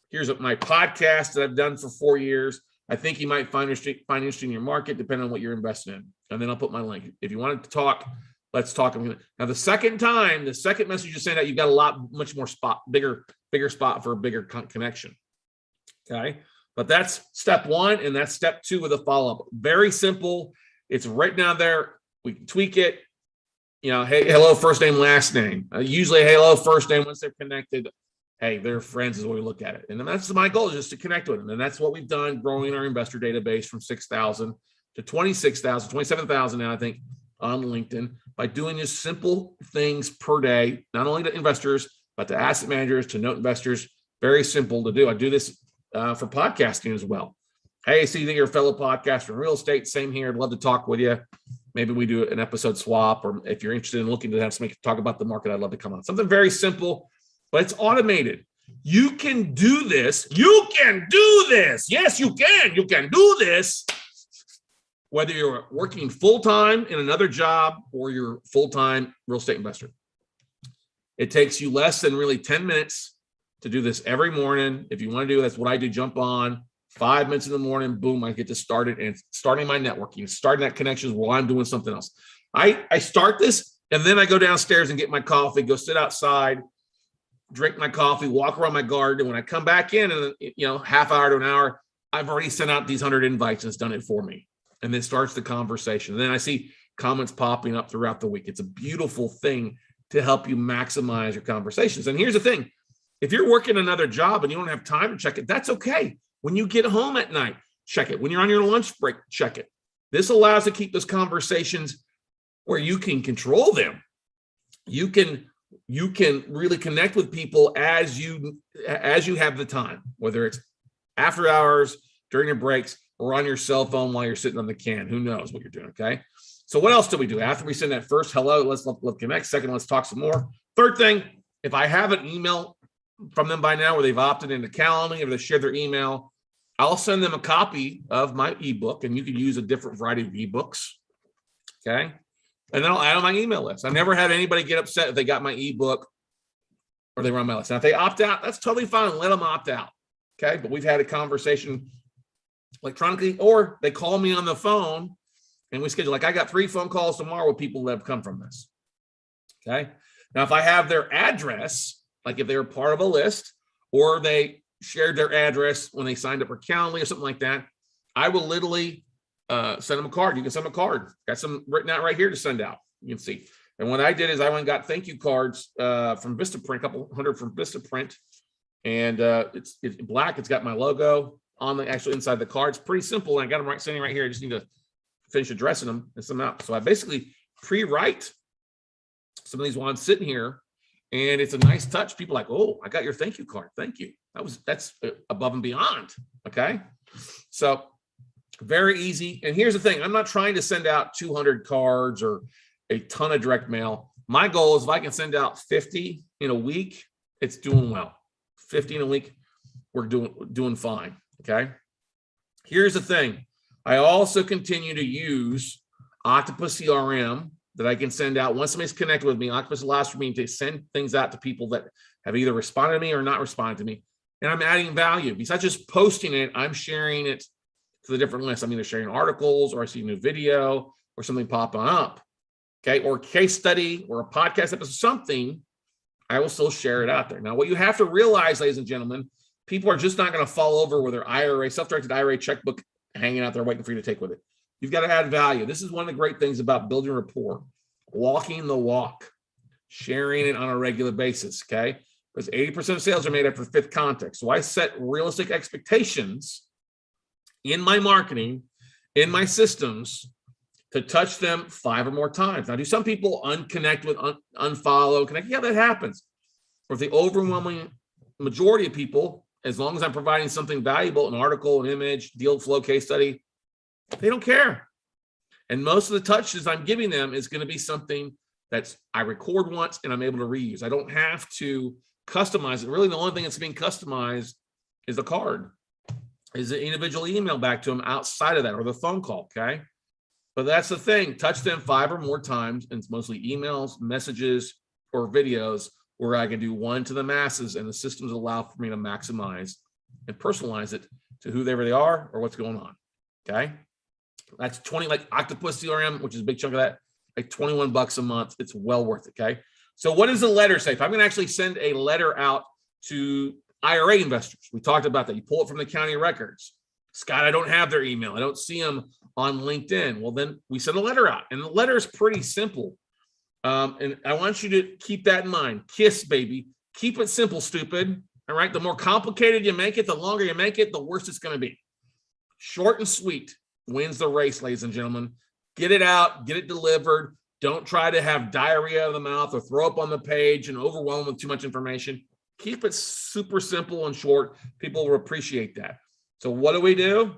Here's my podcast that I've done for 4 years. I think you might find interesting in your market, depending on what you're investing in. And then I'll put my link. If you wanted to talk, let's talk. Now, the second message you send out, you've got much more bigger spot for a bigger connection. Okay. But that's step 1. And that's step 2 with a follow-up. Very simple. It's right down there. We can tweak it. Hey, hello, first name, last name. Usually, hello, first name, once they're connected. Hey, they're friends is the way we look at it. And then that's my goal, is just to connect with them. And that's what we've done, growing our investor database from 6,000 to 26,000, 27,000 now, I think, on LinkedIn, by doing just simple things per day, not only to investors, but to asset managers, to note investors. Very simple to do. I do this for podcasting as well. Hey, see that you're a fellow podcaster in real estate. Same here. I'd love to talk with you. Maybe we do an episode swap, or if you're interested in looking to have somebody talk about the market, I'd love to come on. Something very simple, but it's automated. You can do this. You can do this. Yes, you can. You can do this. Whether you're working full-time in another job or you're full-time real estate investor. It takes you less than really 10 minutes to do this every morning. If you want to do, that's what I do. Jump on 5 minutes in the morning, boom, I get to start it, and starting my networking, starting that connections while I'm doing something else. I start this, and then I go downstairs and get my coffee, go sit outside, drink my coffee, walk around my garden. When I come back in half hour to an hour, I've already sent out these 100 invites and it's done it for me. And then starts the conversation. And then I see comments popping up throughout the week. It's a beautiful thing to help you maximize your conversations. And here's the thing. If you're working another job and you don't have time to check it, that's okay. When you get home at night, check it. When you're on your lunch break, check it. This allows to keep those conversations where you can control them. You can really connect with people as you have the time, whether it's after hours, during your breaks, or on your cell phone while you're sitting on the can. Who knows what you're doing, okay? So what else do we do? After we send that first hello, let's connect. Second, let's talk some more. Third thing, if I have an email from them by now where they've opted into Calendly or they shared their email, I'll send them a copy of my ebook, and you can use a different variety of ebooks, okay? And then I'll add on my email list. I've never had anybody get upset if they got my ebook or they were on my list. Now, if they opt out, that's totally fine. Let them opt out, okay? But we've had a conversation electronically, or they call me on the phone and we schedule. Like I got 3 phone calls tomorrow with people that have come from this, okay? Now, if I have their address, like if they were part of a list or they shared their address when they signed up for Calendly or something like that, I will literally send them a card. You can send them a card. Got some written out right here to send out. You can see. And what I did is I went and got thank you cards from Vistaprint, a couple hundred from Vistaprint. And it's black. It's got my logo on the actual inside the card. It's pretty simple. And I got them sitting right here. I just need to finish addressing them and send them out. So I basically pre-write some of these while I'm sitting here. And it's a nice touch. People are like, oh, I got your thank you card. Thank you. That's above and beyond. Okay. So very easy. And here's the thing. I'm not trying to send out 200 cards or a ton of direct mail. My goal is if I can send out 50 in a week, it's doing well. 50 in a week, we're doing fine. Okay. Here's the thing. I also continue to use Octopus CRM that I can send out. Once somebody's connected with me, Octopus allows for me to send things out to people that have either responded to me or not responded to me. And I'm adding value. Besides just posting it, I'm sharing it to the different lists. I'm either sharing articles or I see a new video or something popping up, okay, or case study or a podcast episode, something, I will still share it out there. Now, what you have to realize, ladies and gentlemen, people are just not going to fall over with their IRA, self-directed IRA checkbook hanging out there waiting for you to take with it. You've got to add value. This is one of the great things about building rapport, walking the walk, sharing it on a regular basis, okay? Because 80% of sales are made after 5th contact. So I set realistic expectations in my marketing, in my systems, to touch them 5 or more times. Now, do some people unconnect with, unfollow, connect? Yeah, that happens. For the overwhelming majority of people, as long as I'm providing something valuable, an article, an image, deal flow, case study, they don't care. And most of the touches I'm giving them is going to be something that's I record once and I'm able to reuse. I don't have to customize it. Really, the only thing that's being customized is the card, is the individual email back to them outside of that, or the phone call, okay? But that's the thing. Touch them 5 or more times, and it's mostly emails, messages, or videos where I can do one to the masses, and the systems allow for me to maximize and personalize it to whoever they are or what's going on, okay? That's 20, like Octopus CRM, which is a big chunk of that, like $21 a month. It's well worth it, okay? So what does the letter say? If I'm going to actually send a letter out to IRA investors, we talked about that. You pull it from the county records. Scott, I don't have their email. I don't see them on LinkedIn. Well, then we send a letter out, and the letter is pretty simple. And I want you to keep that in mind. KISS, baby. Keep it simple, stupid. All right. The more complicated you make it, the longer you make it, the worse it's going to be. Short and sweet wins the race, ladies and gentlemen. Get it out, get it delivered. Don't try to have diarrhea of the mouth or throw up on the page and overwhelm with too much information. Keep it super simple and short. People will appreciate that. So what do?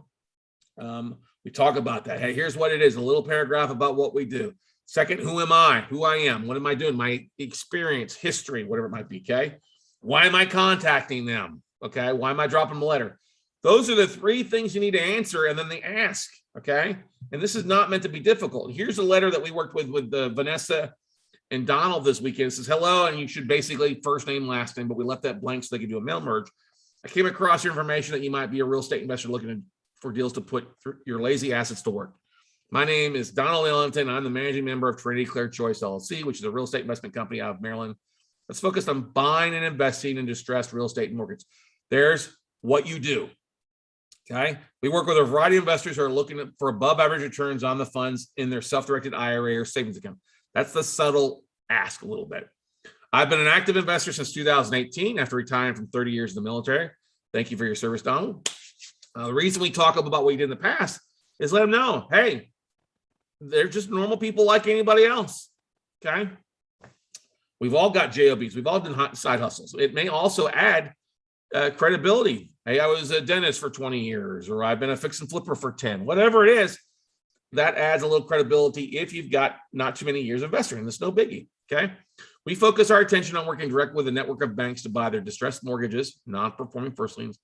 We talk about that. Hey, here's what it is. A little paragraph about what we do. Second, who am I? Who I am. What am I doing? My experience, history, whatever it might be, okay? Why am I contacting them? Okay? Why am I dropping them a letter? Those are the 3 things you need to answer, and then they ask, okay? And this is not meant to be difficult. Here's a letter that we worked with Vanessa and Donald this weekend. It says, hello, and you should basically first name, last name, but we left that blank so they could do a mail merge. I came across your information that you might be a real estate investor looking for deals to put your lazy assets to work. My name is Donald Ellington. I'm the managing member of Trinity Clear Choice LLC, which is a real estate investment company out of Maryland. Let's focus on buying and investing in distressed real estate and mortgage. There's what you do. Okay. We work with a variety of investors who are looking for above average returns on the funds in their self-directed IRA or savings account. That's the subtle ask a little bit. I've been an active investor since 2018 after retiring from 30 years in the military. Thank you for your service, Donald. The reason we talk about what we did in the past is let them know, hey, they're just normal people like anybody else. Okay. We've all got JOBs. We've all done side hustles. It may also add credibility. Hey, I was a dentist for 20 years, or I've been a fix and flipper for 10, whatever it is, that adds a little credibility if you've got not too many years investing. That's no biggie. Okay. We focus our attention on working directly with a network of banks to buy their distressed mortgages, non-performing first liens,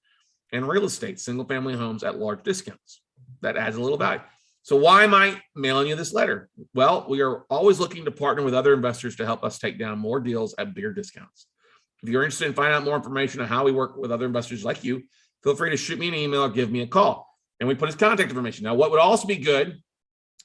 and real estate, single-family homes at large discounts. That adds a little value. So why am I mailing you this letter? Well, we are always looking to partner with other investors to help us take down more deals at bigger discounts. If you're interested in finding out more information on how we work with other investors like you, feel free to shoot me an email or give me a call. And we put his contact information. Now, what would also be good,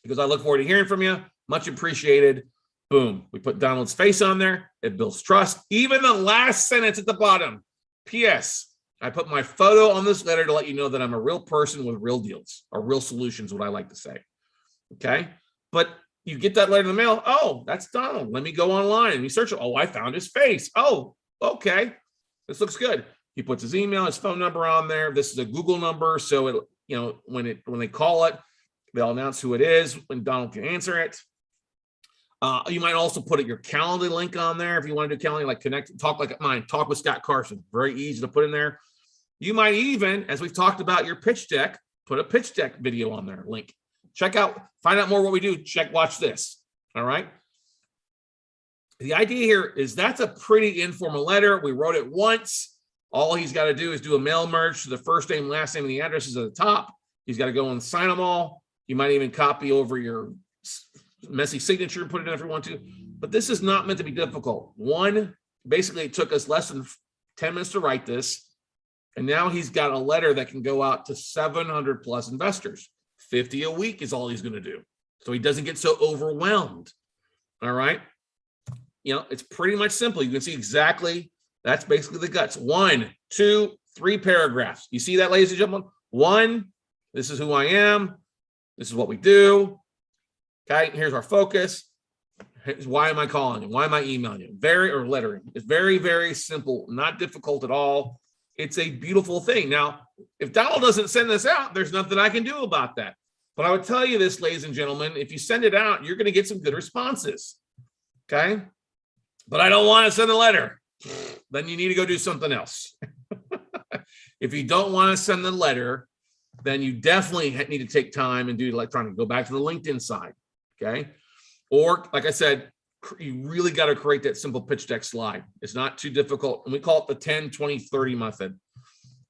because I look forward to hearing from you, much appreciated. Boom. We put Donald's face on there. It builds trust. Even the last sentence at the bottom. P.S. I put my photo on this letter to let you know that I'm a real person with real deals or real solutions, what I like to say. Okay. But you get that letter in the mail. Oh, that's Donald. Let me go online and you search it. Oh, I found his face. Oh, okay. This looks good. He puts his email, his phone number on there. This is a Google number. So it, when they call it, they'll announce who it is when Donald can answer it. You might also put your calendar link on there if you want to do calendar, like connect, talk like mine, talk with Scott Carson. Very easy to put in there. You might even, as we've talked about your pitch deck, put a pitch deck video on there, link. Check out, find out more what we do. Watch this. All right. The idea here is that's a pretty informal letter. We wrote it once. All he's got to do is do a mail merge to the first name, last name, and the addresses at the top. He's got to go and sign them all. You might even copy over your messy signature and put it in if you want to, but this is not meant to be difficult. Basically it took us less than 10 minutes to write this. And now he's got a letter that can go out to 700 plus investors. 50 a week is all he's going to do. So he doesn't get so overwhelmed. All right. It's pretty much simple. You can see exactly, that's basically the guts. 1, 2, 3 paragraphs. You see that, ladies and gentlemen? 1, this is who I am. This is what we do. Okay, here's our focus. Why am I calling you? Why am I emailing you? Or lettering. It's very, very simple, not difficult at all. It's a beautiful thing. Now, if Donald doesn't send this out, there's nothing I can do about that. But I would tell you this, ladies and gentlemen, if you send it out, you're going to get some good responses. Okay, but I don't want to send a letter. Then you need to go do something else. If you don't want to send the letter, then you definitely need to take time and do electronic. Go back to the LinkedIn side. Okay. Or like I said, you really got to create that simple pitch deck slide. It's not too difficult. And we call it the 10, 20, 30 method.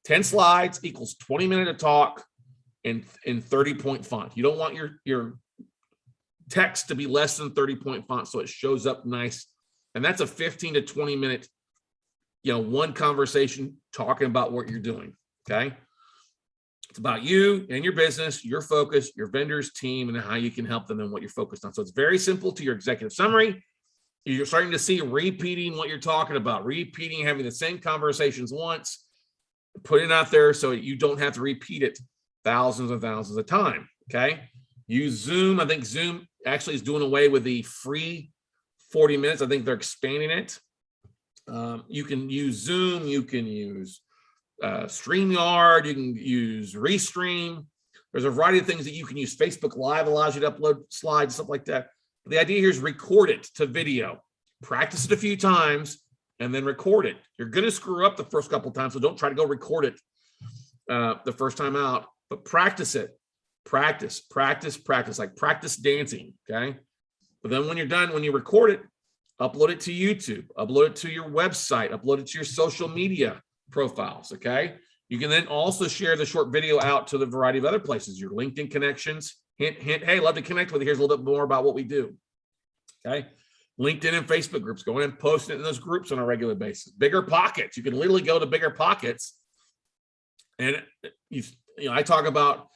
10 slides equals 20 minutes of talk in 30-point font. You don't want your text to be less than 30-point font so it shows up nice. And that's a 15 to 20 minute, one conversation talking about what you're doing. Okay. It's about you and your business, your focus, your vendors, team, and how you can help them and what you're focused on. So it's very simple to your executive summary. You're starting to see repeating what you're talking about, having the same conversations once, putting it out there so you don't have to repeat it thousands and thousands of times. Okay. Use Zoom. I think Zoom actually is doing away with the free 40 minutes. I think they're expanding it. You can use Zoom. You can use StreamYard, you can use Restream. There's a variety of things that you can use. Facebook Live allows you to upload slides, stuff like that. But the idea here is record it to video. Practice it a few times and then record it. You're going to screw up the first couple of times, so don't try to go record it the first time out, but practice it. Practice, like practice dancing, okay? But then when you're done, when you record it, upload it to YouTube, upload it to your website, upload it to your social media profiles. Okay. You can then also share the short video out to the variety of other places, your LinkedIn connections. Hint, hint. Hey, love to connect with you. Here's a little bit more about what we do. Okay. LinkedIn and Facebook groups, go in and post it in those groups on a regular basis. Bigger Pockets. You can literally go to Bigger Pockets. And I talk about,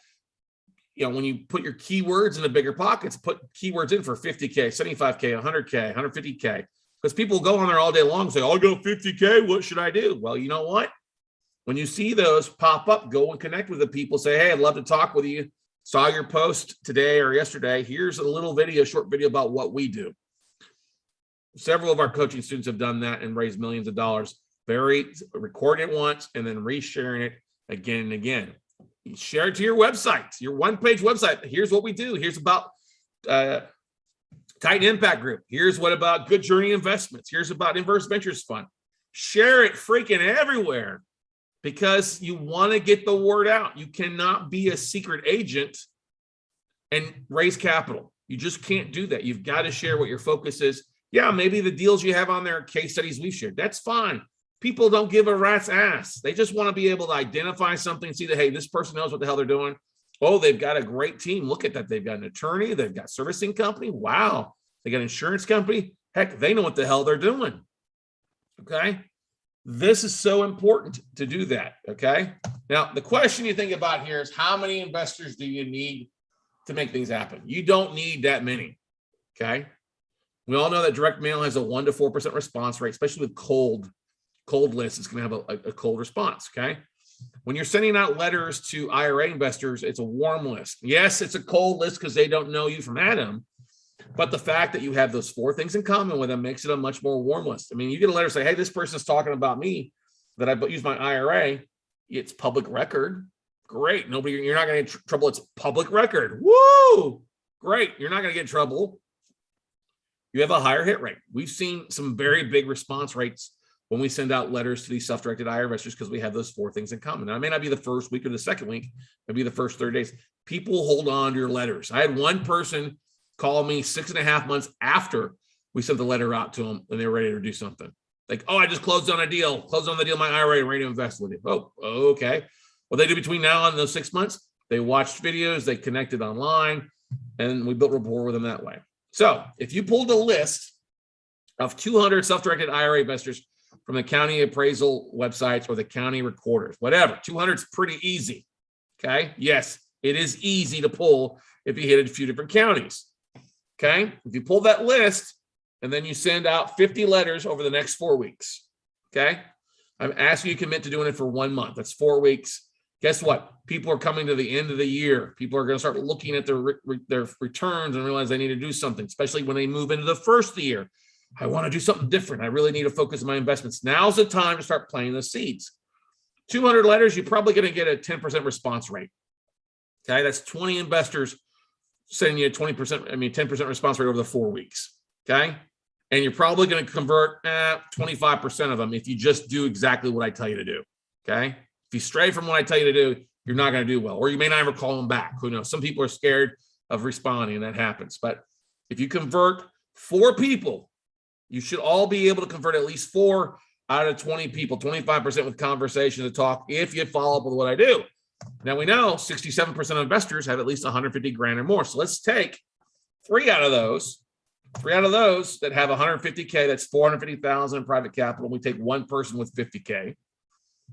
when you put your keywords in the Bigger Pockets, put keywords in for 50K, 75K, 100K, 150K. Because people go on there all day long and say, I'll go 50K. What should I do? Well, you know what? When you see those pop up, go and connect with the people. Say, hey, I'd love to talk with you. Saw your post today or yesterday. Here's a little video, short video about what we do. Several of our coaching students have done that and raised millions of dollars. Recording it once and then resharing it again and again. You share it to your website, your one-page website. Here's what we do. Here's about Titan Impact Group. Here's what about Good Journey Investments. Here's about Inverse Ventures Fund. Share it freaking everywhere because you want to get the word out. You cannot be a secret agent and raise capital. You just can't do that. You've got to share what your focus is. Yeah, maybe the deals you have on there are case studies we've shared. That's fine. People don't give a rat's ass. They just want to be able to identify something and see that, hey, this person knows what the hell they're doing. Oh, they've got a great team. Look at that. They've got an attorney. They've got servicing company. Wow. They got an insurance company. Heck, they know what the hell they're doing. Okay. This is so important to do that. Okay. Now, the question you think about here is how many investors do you need to make things happen? You don't need that many. Okay. We all know that direct mail has a 1 to 4% response rate, especially with cold lists. It's going to have a cold response. Okay. When you're sending out letters to IRA investors, it's a warm list. Yes, it's a cold list because they don't know you from Adam, but the fact that you have those 4 things in common with them makes it a much more warm list. I mean, you get a letter say, hey, this person's talking about me that I use my IRA. It's public record. Great. You're not going to get in trouble. It's public record. Woo! Great. You're not going to get in trouble. You have a higher hit rate. We've seen some very big response rates when we send out letters to these self-directed IRA investors because we have those 4 things in common. Now, it may not be the first week or the second week, maybe the first 30 days. People hold on to your letters. I had one person call me 6.5 months after we sent the letter out to them and they were ready to do something. Like, oh, I just closed on the deal, my IRA, ready to invest with you. Oh, okay. What they do between now and those 6 months, they watched videos, they connected online, and we built rapport with them that way. So if you pulled a list of 200 self-directed IRA investors from the county appraisal websites or the county recorders, whatever, 200 is pretty easy. Okay. Yes, it is easy to pull if you hit a few different counties. Okay. If you pull that list and then you send out 50 letters over the next 4 weeks. Okay. I'm asking you to commit to doing it for 1 month. That's 4 weeks. Guess what? People are coming to the end of the year. People are going to start looking at their returns and realize they need to do something, especially when they move into the first of the year. I want to do something different. I really need to focus on my investments. Now's the time to start planting the seeds. 200 letters, you're probably going to get a 10% response rate. Okay, that's 20 investors sending you 10% response rate over the 4 weeks. Okay, and you're probably going to convert 25% of them if you just do exactly what I tell you to do. Okay, if you stray from what I tell you to do, you're not going to do well, or you may not ever call them back. Who knows? Some people are scared of responding, and that happens. But if you convert 4 people, you should all be able to convert at least 4 out of 20 people, 25% with conversation to talk if you follow up with what I do. Now we know 67% of investors have at least 150 grand or more. So let's take 3 out of those that have 150K, that's 450,000 in private capital. We take 1 person with 50K.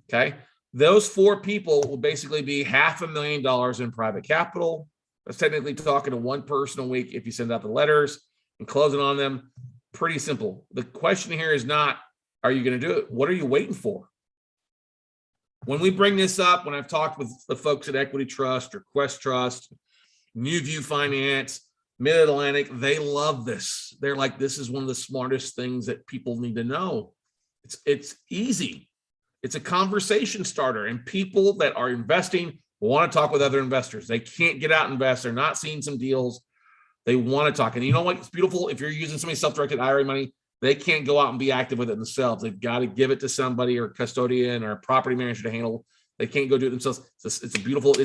Okay. Those 4 people will basically be $500,000 in private capital. That's technically talking to 1 person a week if you send out the letters and closing on them. Pretty simple. The question here is not, are you going to do it? What are you waiting for? When we bring this up, when I've talked with the folks at Equity Trust or Quest Trust, New View Finance, Mid-Atlantic, they love this. They're like, this is one of the smartest things that people need to know. It's easy. It's a conversation starter, and people that are investing want to talk with other investors. They can't get out and invest. They're not seeing some deals. They want to talk. And you know what? It's beautiful. If you're using somebody's self-directed IRA money, they can't go out and be active with it themselves. They've got to give it to somebody or a custodian or a property manager to handle. They can't go do it themselves. It's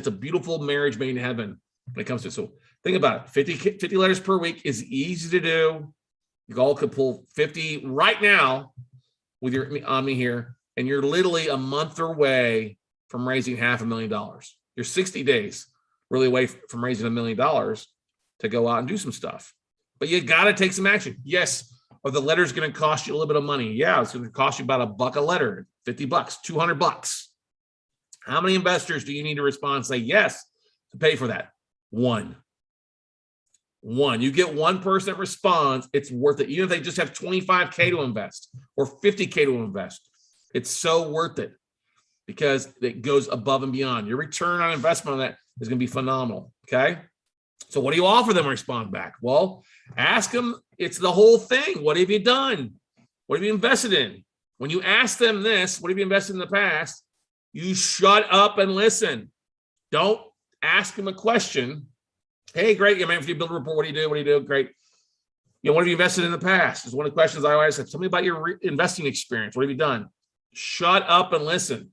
a beautiful marriage made in heaven when it comes to it. So think about it. 50 letters per week is easy to do. You all could pull 50 right now with your Omni here, and you're literally a month away from raising $500,000. You're 60 days really away from raising $1 million to go out and do some stuff. But you got to take some action. Yes. Are the letters going to cost you a little bit of money? Yeah, it's going to cost you about $1 a letter, $50, $200. How many investors do you need to respond and say yes to pay for that? 1. One. You get one person that responds, it's worth it. Even if they just have 25K to invest or 50K to invest, it's so worth it because it goes above and beyond. Your return on investment on that is going to be phenomenal. Okay. So what do you offer them to respond back? Well, ask them. It's the whole thing. What have you done? What have you invested in? When you ask them this, what have you invested in the past? You shut up and listen. Don't ask them a question. Hey, great. If you build a report, what do you do? What do you do? Great. What have you invested in the past? Is one of the questions I always said. Tell me about your investing experience. What have you done? Shut up and listen.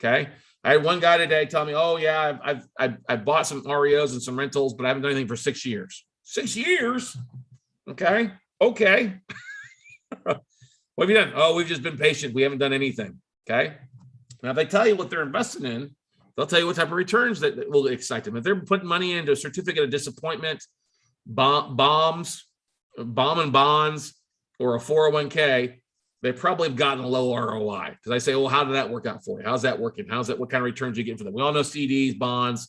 Okay. I had one guy today tell me, oh yeah, I've bought some REOs and some rentals, but I haven't done anything for 6 years. 6 years? Okay. Okay. What have you done? Oh, we've just been patient. We haven't done anything. Okay. Now, if they tell you what they're investing in, they'll tell you what type of returns that will excite them. If they're putting money into a certificate of disappointment, bomb and bonds, or a 401k, they probably have gotten a low ROI. Because I say, well, how did that work out for you? How's that working? What kind of returns are you getting for them? We all know CDs, bonds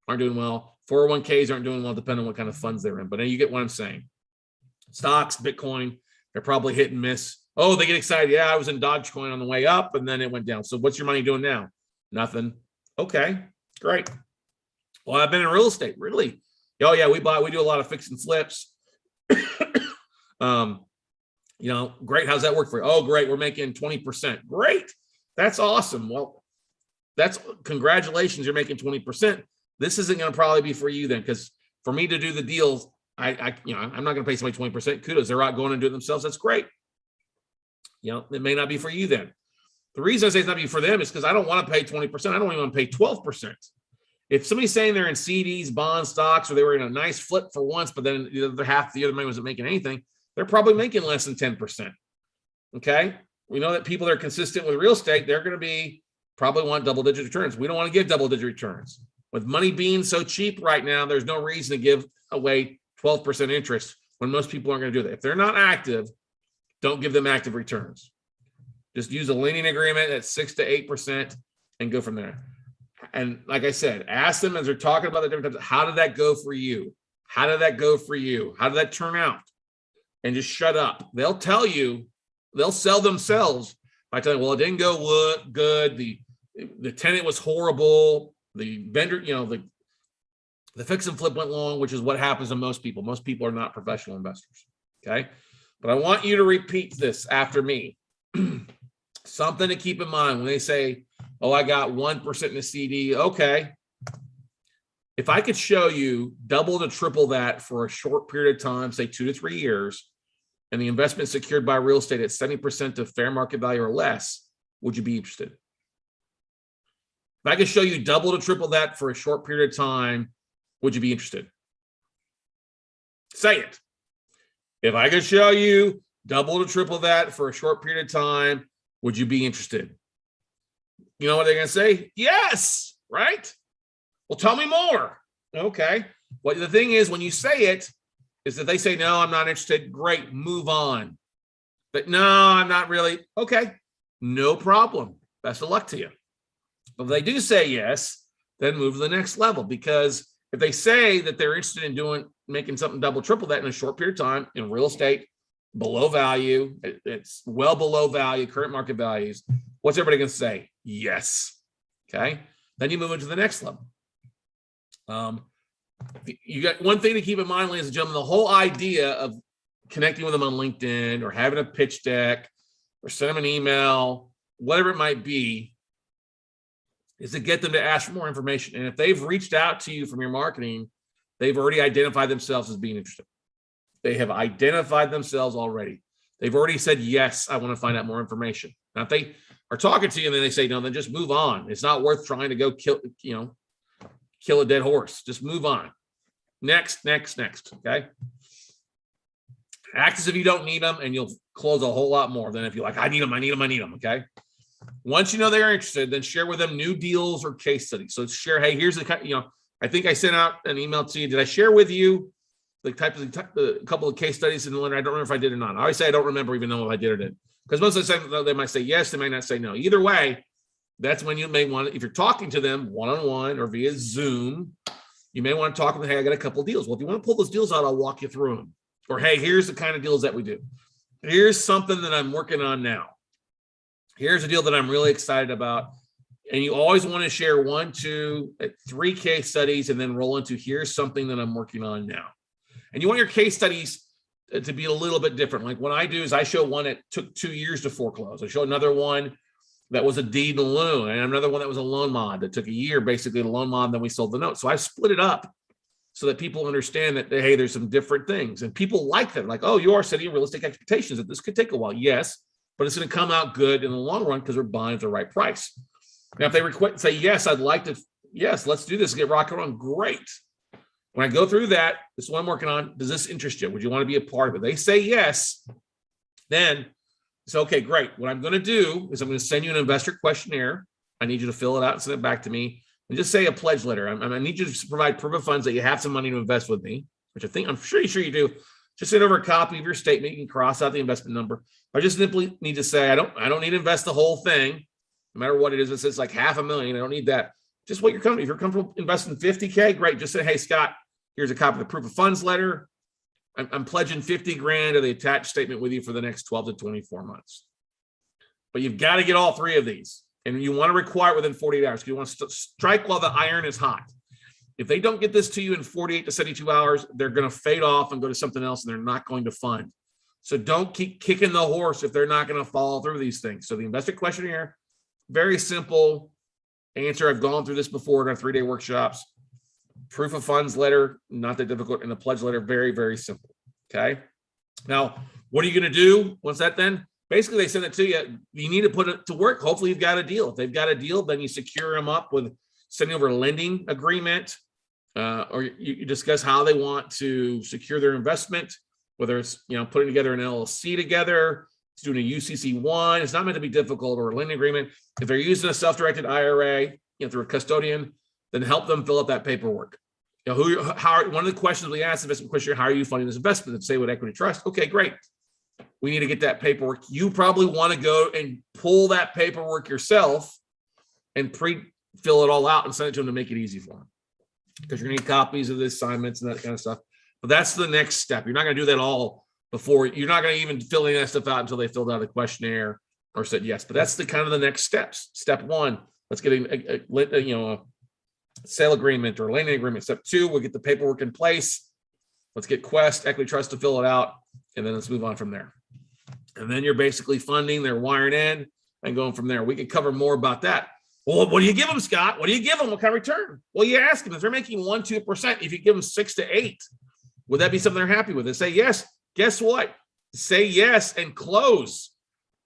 aren't doing well. 401ks aren't doing well, depending on what kind of funds they're in. But you get what I'm saying. Stocks, Bitcoin, they're probably hit and miss. Oh, they get excited. Yeah, I was in Dogecoin on the way up, and then it went down. So what's your money doing now? Nothing. Okay, great. Well, I've been in real estate. Really? Oh, yeah, we do a lot of fix and flips. Great. How's that work for you? Oh, great. We're making 20%. Great. That's awesome. Well, that's congratulations. You're making 20%. This isn't going to probably be for you then, because for me to do the deals, I'm not going to pay somebody 20%. Kudos. They're out going and doing it themselves. That's great. It may not be for you then. The reason I say it's not be for them is because I don't want to pay 20%. I don't even want to pay 12%. If somebody's saying they're in CDs, bonds, stocks, or they were in a nice flip for once, but then the other money wasn't making anything, they're probably making less than 10%. Okay. We know that people that are consistent with real estate, they're going to probably want double-digit returns. We don't want to give double-digit returns. With money being so cheap right now, there's no reason to give away 12% interest when most people aren't going to do that. If they're not active, don't give them active returns. Just use a lending agreement at 6 to 8% and go from there. And like I said, ask them as they're talking about the different types. How did that go for you? How did that go for you? How did that turn out? And just shut up. They'll tell you, they'll sell themselves by telling, well, it didn't go good. The tenant was horrible. The vendor, the fix and flip went long, which is what happens to most people. Most people are not professional investors. Okay. But I want you to repeat this after me. Something to keep in mind when they say, oh, I got 1% in a CD. Okay. If I could show you double to triple that for a short period of time, say 2 to 3 years, and the investment secured by real estate at 70% of fair market value or less, would you be interested? If I could show you double to triple that for a short period of time, would you be interested? Say it. If I could show you double to triple that for a short period of time, would you be interested? You know what they're going to say? Yes, right? Well, tell me more. Okay. Well, the thing is, when you say it, is that they say, no, I'm not interested. Great, move on. But no, I'm not really. Okay, no problem. Best of luck to you. But if they do say yes, then move to the next level. Because if they say that they're interested in making something double, triple that in a short period of time in real estate, below value, it's well below value, current market values, what's everybody going to say? Yes. Okay. Then you move into the next level. You got one thing to keep in mind, ladies and gentlemen, the whole idea of connecting with them on LinkedIn or having a pitch deck or send them an email, whatever it might be, is to get them to ask for more information. And if they've reached out to you from your marketing, they've already identified themselves as being interested. They have identified themselves already. They've already said, yes, I want to find out more information. Now, if they are talking to you and then they say, no, then just move on. It's not worth trying to go kill a dead horse. Just move on. Next. Okay. Act as if you don't need them, and you'll close a whole lot more than if you're like, I need them. Okay. Once you know they're interested, then share with them new deals or case studies. So share, hey, here's I think I sent out an email to you. Did I share with you the a couple of case studies in the letter? I don't remember if I did or not. I always say I don't remember, even though if I did or didn't. Because most of the time they might say yes, they might not say no. Either way, that's when you may want to, if you're talking to them one-on-one or via Zoom, you may want to talk with them. Hey, I got a couple of deals. Well, if you want to pull those deals out, I'll walk you through them. Or, hey, here's the kind of deals that we do. Here's something that I'm working on now. Here's a deal that I'm really excited about. And you always want to share 1, 2, 3 case studies and then roll into here's something that I'm working on now. And you want your case studies to be a little bit different. Like what I do is I show one that took 2 years to foreclose. I show another one that was a deed and loan, and another one that was a loan mod that took a year, basically the loan mod, and then we sold the note. So I split it up so that people understand that, hey, there's some different things. And people like that. Like, oh, you are setting realistic expectations that this could take a while. Yes, but it's going to come out good in the long run because we're buying at the right price. Now, if they say, yes, I'd like to, yes, let's do this, get rocking on, great. When I go through that, this is what I'm working on. Does this interest you? Would you want to be a part of it? They say yes. Then it's okay, great. What I'm going to do is I'm going to send you an investor questionnaire. I need you to fill it out and send it back to me. And just say a pledge letter. I need you to provide proof of funds that you have some money to invest with me, which I'm sure you do. Just send over a copy of your statement. You can cross out the investment number. I just simply need to say, I don't need to invest the whole thing, no matter what it is. It says like $500,000. I don't need that. Just what you're comfortable. If you're comfortable investing $50K, great. Just say, hey, Scott, here's a copy of the proof of funds letter. I'm pledging $50,000 of the attached statement with you for the next 12 to 24 months. But you've got to get all 3 of these. And you want to require it within 48 hours. You want to strike while the iron is hot. If they don't get this to you in 48 to 72 hours, they're going to fade off and go to something else, and they're not going to fund. So don't keep kicking the horse if they're not going to follow through these things. So the investor questionnaire, very simple answer. I've gone through this before in our 3-day workshops. Proof of funds letter, not that difficult. And the pledge letter, very, very simple. Okay. Now, what are you going to do once that then? Basically, they send it to you. You need to put it to work. Hopefully, you've got a deal. If they've got a deal, then you secure them up with sending over a lending agreement, or you discuss how they want to secure their investment, whether it's putting together an LLC together, it's doing a UCC1. It's not meant to be difficult, or a lending agreement. If they're using a self-directed IRA, through a custodian, then help them fill out that paperwork. One of the questions we ask investment questionnaire, how are you funding this investment? And say with equity trust. Okay, great. We need to get that paperwork. You probably want to go and pull that paperwork yourself and pre-fill it all out and send it to them to make it easy for them. Because you're going to need copies of the assignments and that kind of stuff. But that's the next step. You're not going to do that all before. You're not going to even fill any of that stuff out until they filled out the questionnaire or said yes. But that's the kind of the next steps. Step 1, let's get a sale agreement or lending agreement. Step 2, we'll get the paperwork in place. Let's get Quest, Equity Trust to fill it out. And then let's move on from there. And then you're basically funding, they're wiring in and going from there. We could cover more about that. Well, what do you give them, Scott? What do you give them? What kind of return? Well, you ask them if they're making 1-2%, if you give them 6 to 8, would that be something they're happy with? They say yes. Guess what? Say yes and close.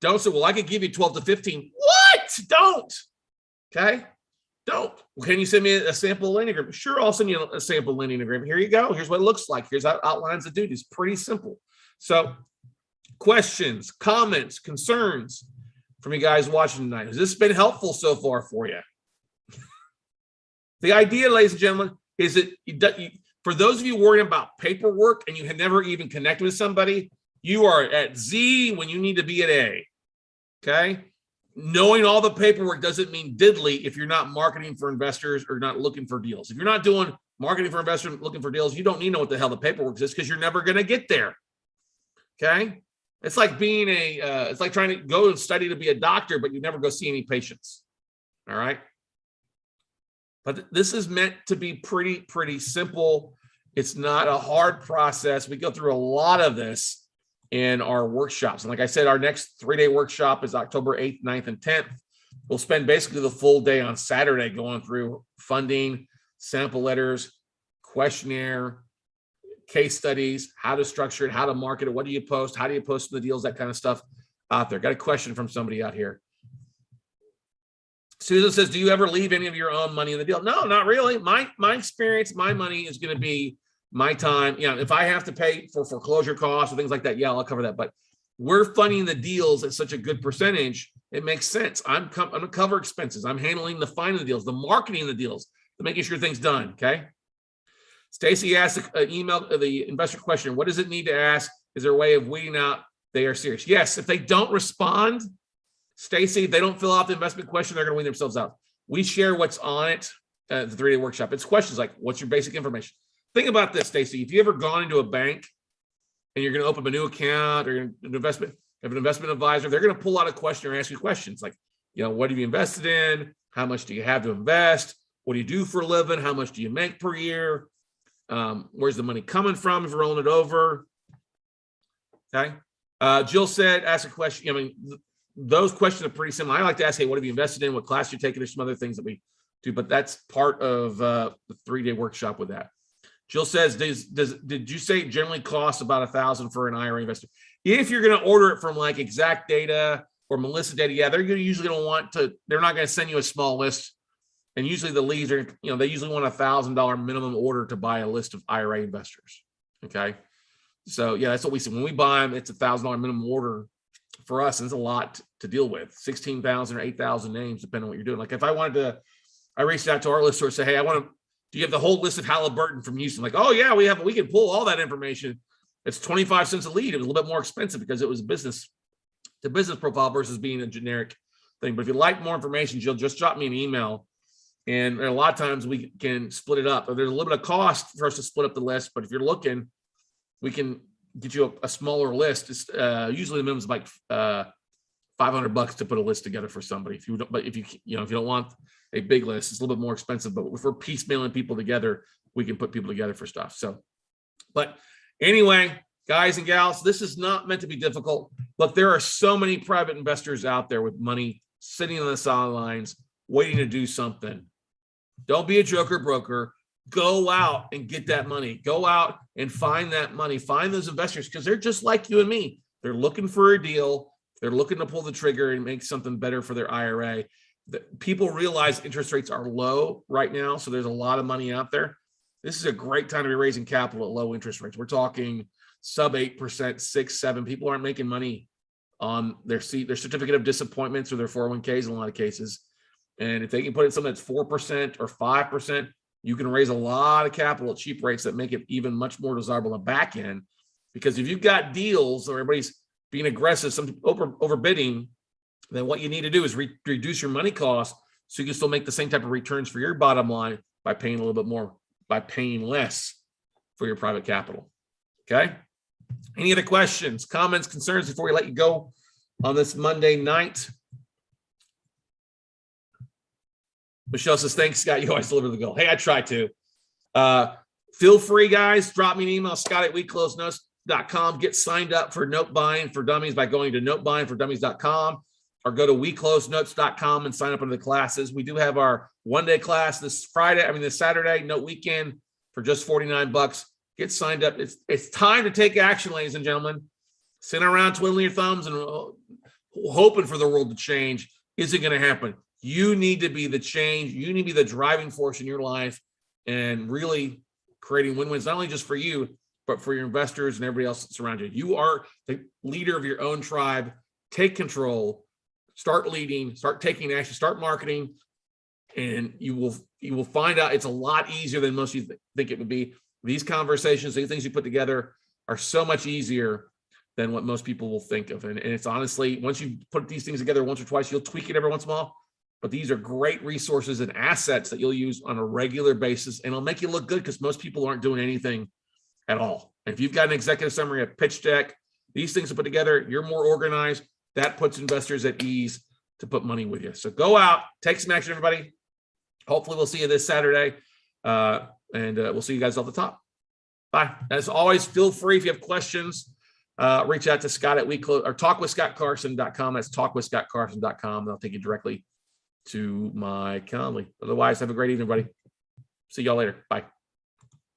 Don't say, well, I could give you 12 to 15. What? Don't. Okay. Don't. Well, can you send me a sample lending agreement? Sure, I'll send you a sample lending agreement. Here you go. Here's what it looks like. Here's how it outlines the duties. Pretty simple. So questions, comments, concerns from you guys watching tonight. Has this been helpful so far for you? The idea, ladies and gentlemen, is that for those of you worrying about paperwork and you have never even connected with somebody, you are at Z when you need to be at A. Okay? Knowing all the paperwork doesn't mean diddly if you're not marketing for investors or not looking for deals. If you're not doing marketing for investors looking for deals, you don't need to know what the hell the paperwork is because you're never going to get there. Okay? It's like being it's like trying to go and study to be a doctor, but you never go see any patients. All right. But this is meant to be pretty simple. It's not a hard process. We go through a lot of this in our workshops. And like I said, our next 3-day workshop is October 8th, 9th, and 10th. We'll spend basically the full day on Saturday going through funding, sample letters, questionnaire, case studies, how to structure it, how to market it, what do you post, how do you post the deals, that kind of stuff out there. Got a question from somebody out here. Susan says, do you ever leave any of your own money in the deal? No, not really. My experience, my money is going to be my time. If I have to pay for foreclosure costs or things like that, yeah, I'll cover that. But we're funding the deals at such a good percentage, it makes sense. I'm going to cover expenses. I'm handling the finding the deals, the marketing of the deals, the making sure things done, okay? Stacy asked an email, the investor question, what does it need to ask? Is there a way of weeding out they are serious? Yes, if they don't respond, Stacy, if they don't fill out the investment question, they're going to weed themselves out. We share what's on it the 3-day workshop. It's questions like, what's your basic information? Think about this, Stacy. If you ever gone into a bank and you're going to open a new account or an investment, have an investment advisor, they're going to pull out a question or ask you questions like, what have you invested in? How much do you have to invest? What do you do for a living? How much do you make per year? Where's the money coming from if you're rolling it over? Okay. Jill said, ask a question. I mean, those questions are pretty similar. I like to ask, hey, what have you invested in? What class you're taking? There's some other things that we do, but that's part of the 3-day workshop with that. Jill says, did you say it generally costs about $1,000 for an IRA investor? If you're going to order it from like Exact Data or Melissa Data, yeah, they're usually going to want to, they're not going to send you a small list. And usually the leads are, they usually want $1,000 minimum order to buy a list of IRA investors. Okay. So yeah, that's what we see. When we buy them, it's $1,000 minimum order for us. And it's a lot to deal with, 16,000 or 8,000 names, depending on what you're doing. Like if I wanted to, I reached out to our list or say, hey, do you have the whole list of Halliburton from Houston? Like, oh yeah, we can pull all that information. It's 25 cents a lead. It was a little bit more expensive because it was the business profile versus being a generic thing. But if you'd like more information, Jill, just drop me an email. And a lot of times we can split it up. There's a little bit of cost for us to split up the list, but if you're looking, we can get you a smaller list. It's usually the minimum is like $500 to put a list together for somebody. If you don't want a big list, it's a little bit more expensive. But if we're piecemealing people together, we can put people together for stuff. So, but anyway, guys and gals, this is not meant to be difficult. Look, there are so many private investors out there with money sitting on the sidelines, waiting to do something. Don't be a joker broker. Go out and get that money. Go out and find that money. Find those investors because they're just like you and me. They're looking for a deal. They're looking to pull the trigger and make something better for their IRA. People realize interest rates are low right now, so there's a lot of money out there. This is a great time to be raising capital at low interest rates. We're talking sub 8%, 6, 7. People aren't making money on their certificate of disappointments or their 401ks in a lot of cases. And if they can put in something that's 4% or 5%, you can raise a lot of capital at cheap rates that make it even much more desirable on the back end. Because if you've got deals or everybody's being aggressive, some overbidding, then what you need to do is reduce your money cost so you can still make the same type of returns for your bottom line by paying a little bit more, by paying less for your private capital. Okay. Any other questions, comments, concerns before we let you go on this Monday night? Michelle says, thanks, Scott. You always deliver the goal. Hey, I try to. Feel free, guys. Drop me an email, scott@weclosenotes.com. Get signed up for Note Buying for Dummies by going to notebuyingfordummies.com or go to weclosenotes.com and sign up into the classes. We do have our one-day class this Saturday, Note Weekend, for just $49. Get signed up. It's time to take action, ladies and gentlemen. Sitting around twiddling your thumbs and hoping for the world to change isn't going to happen. You need to be the change. You need to be the driving force in your life and really creating win-wins, not only just for you, but for your investors and everybody else that's around you. You are the leader of your own tribe. Take control, start leading, start taking action, start marketing, and you will find out it's a lot easier than most of you think it would be. These conversations, these things you put together are so much easier than what most people will think of. And it's honestly, once you put these things together once or twice, you'll tweak it every once in a while. But these are great resources and assets that you'll use on a regular basis, and it'll make you look good because most people aren't doing anything at all. And if you've got an executive summary, a pitch deck, these things to put together, you're more organized. That puts investors at ease to put money with you. So go out, take some action, everybody. Hopefully we'll see you this Saturday, and we'll see you guys off the top. Bye. As always, feel free if you have questions, reach out to Scott or talkwithscottcarson.com. That's talkwithscottcarson.com. And I'll take you directly to my Calendly. Otherwise, have a great evening, everybody. See y'all later. Bye.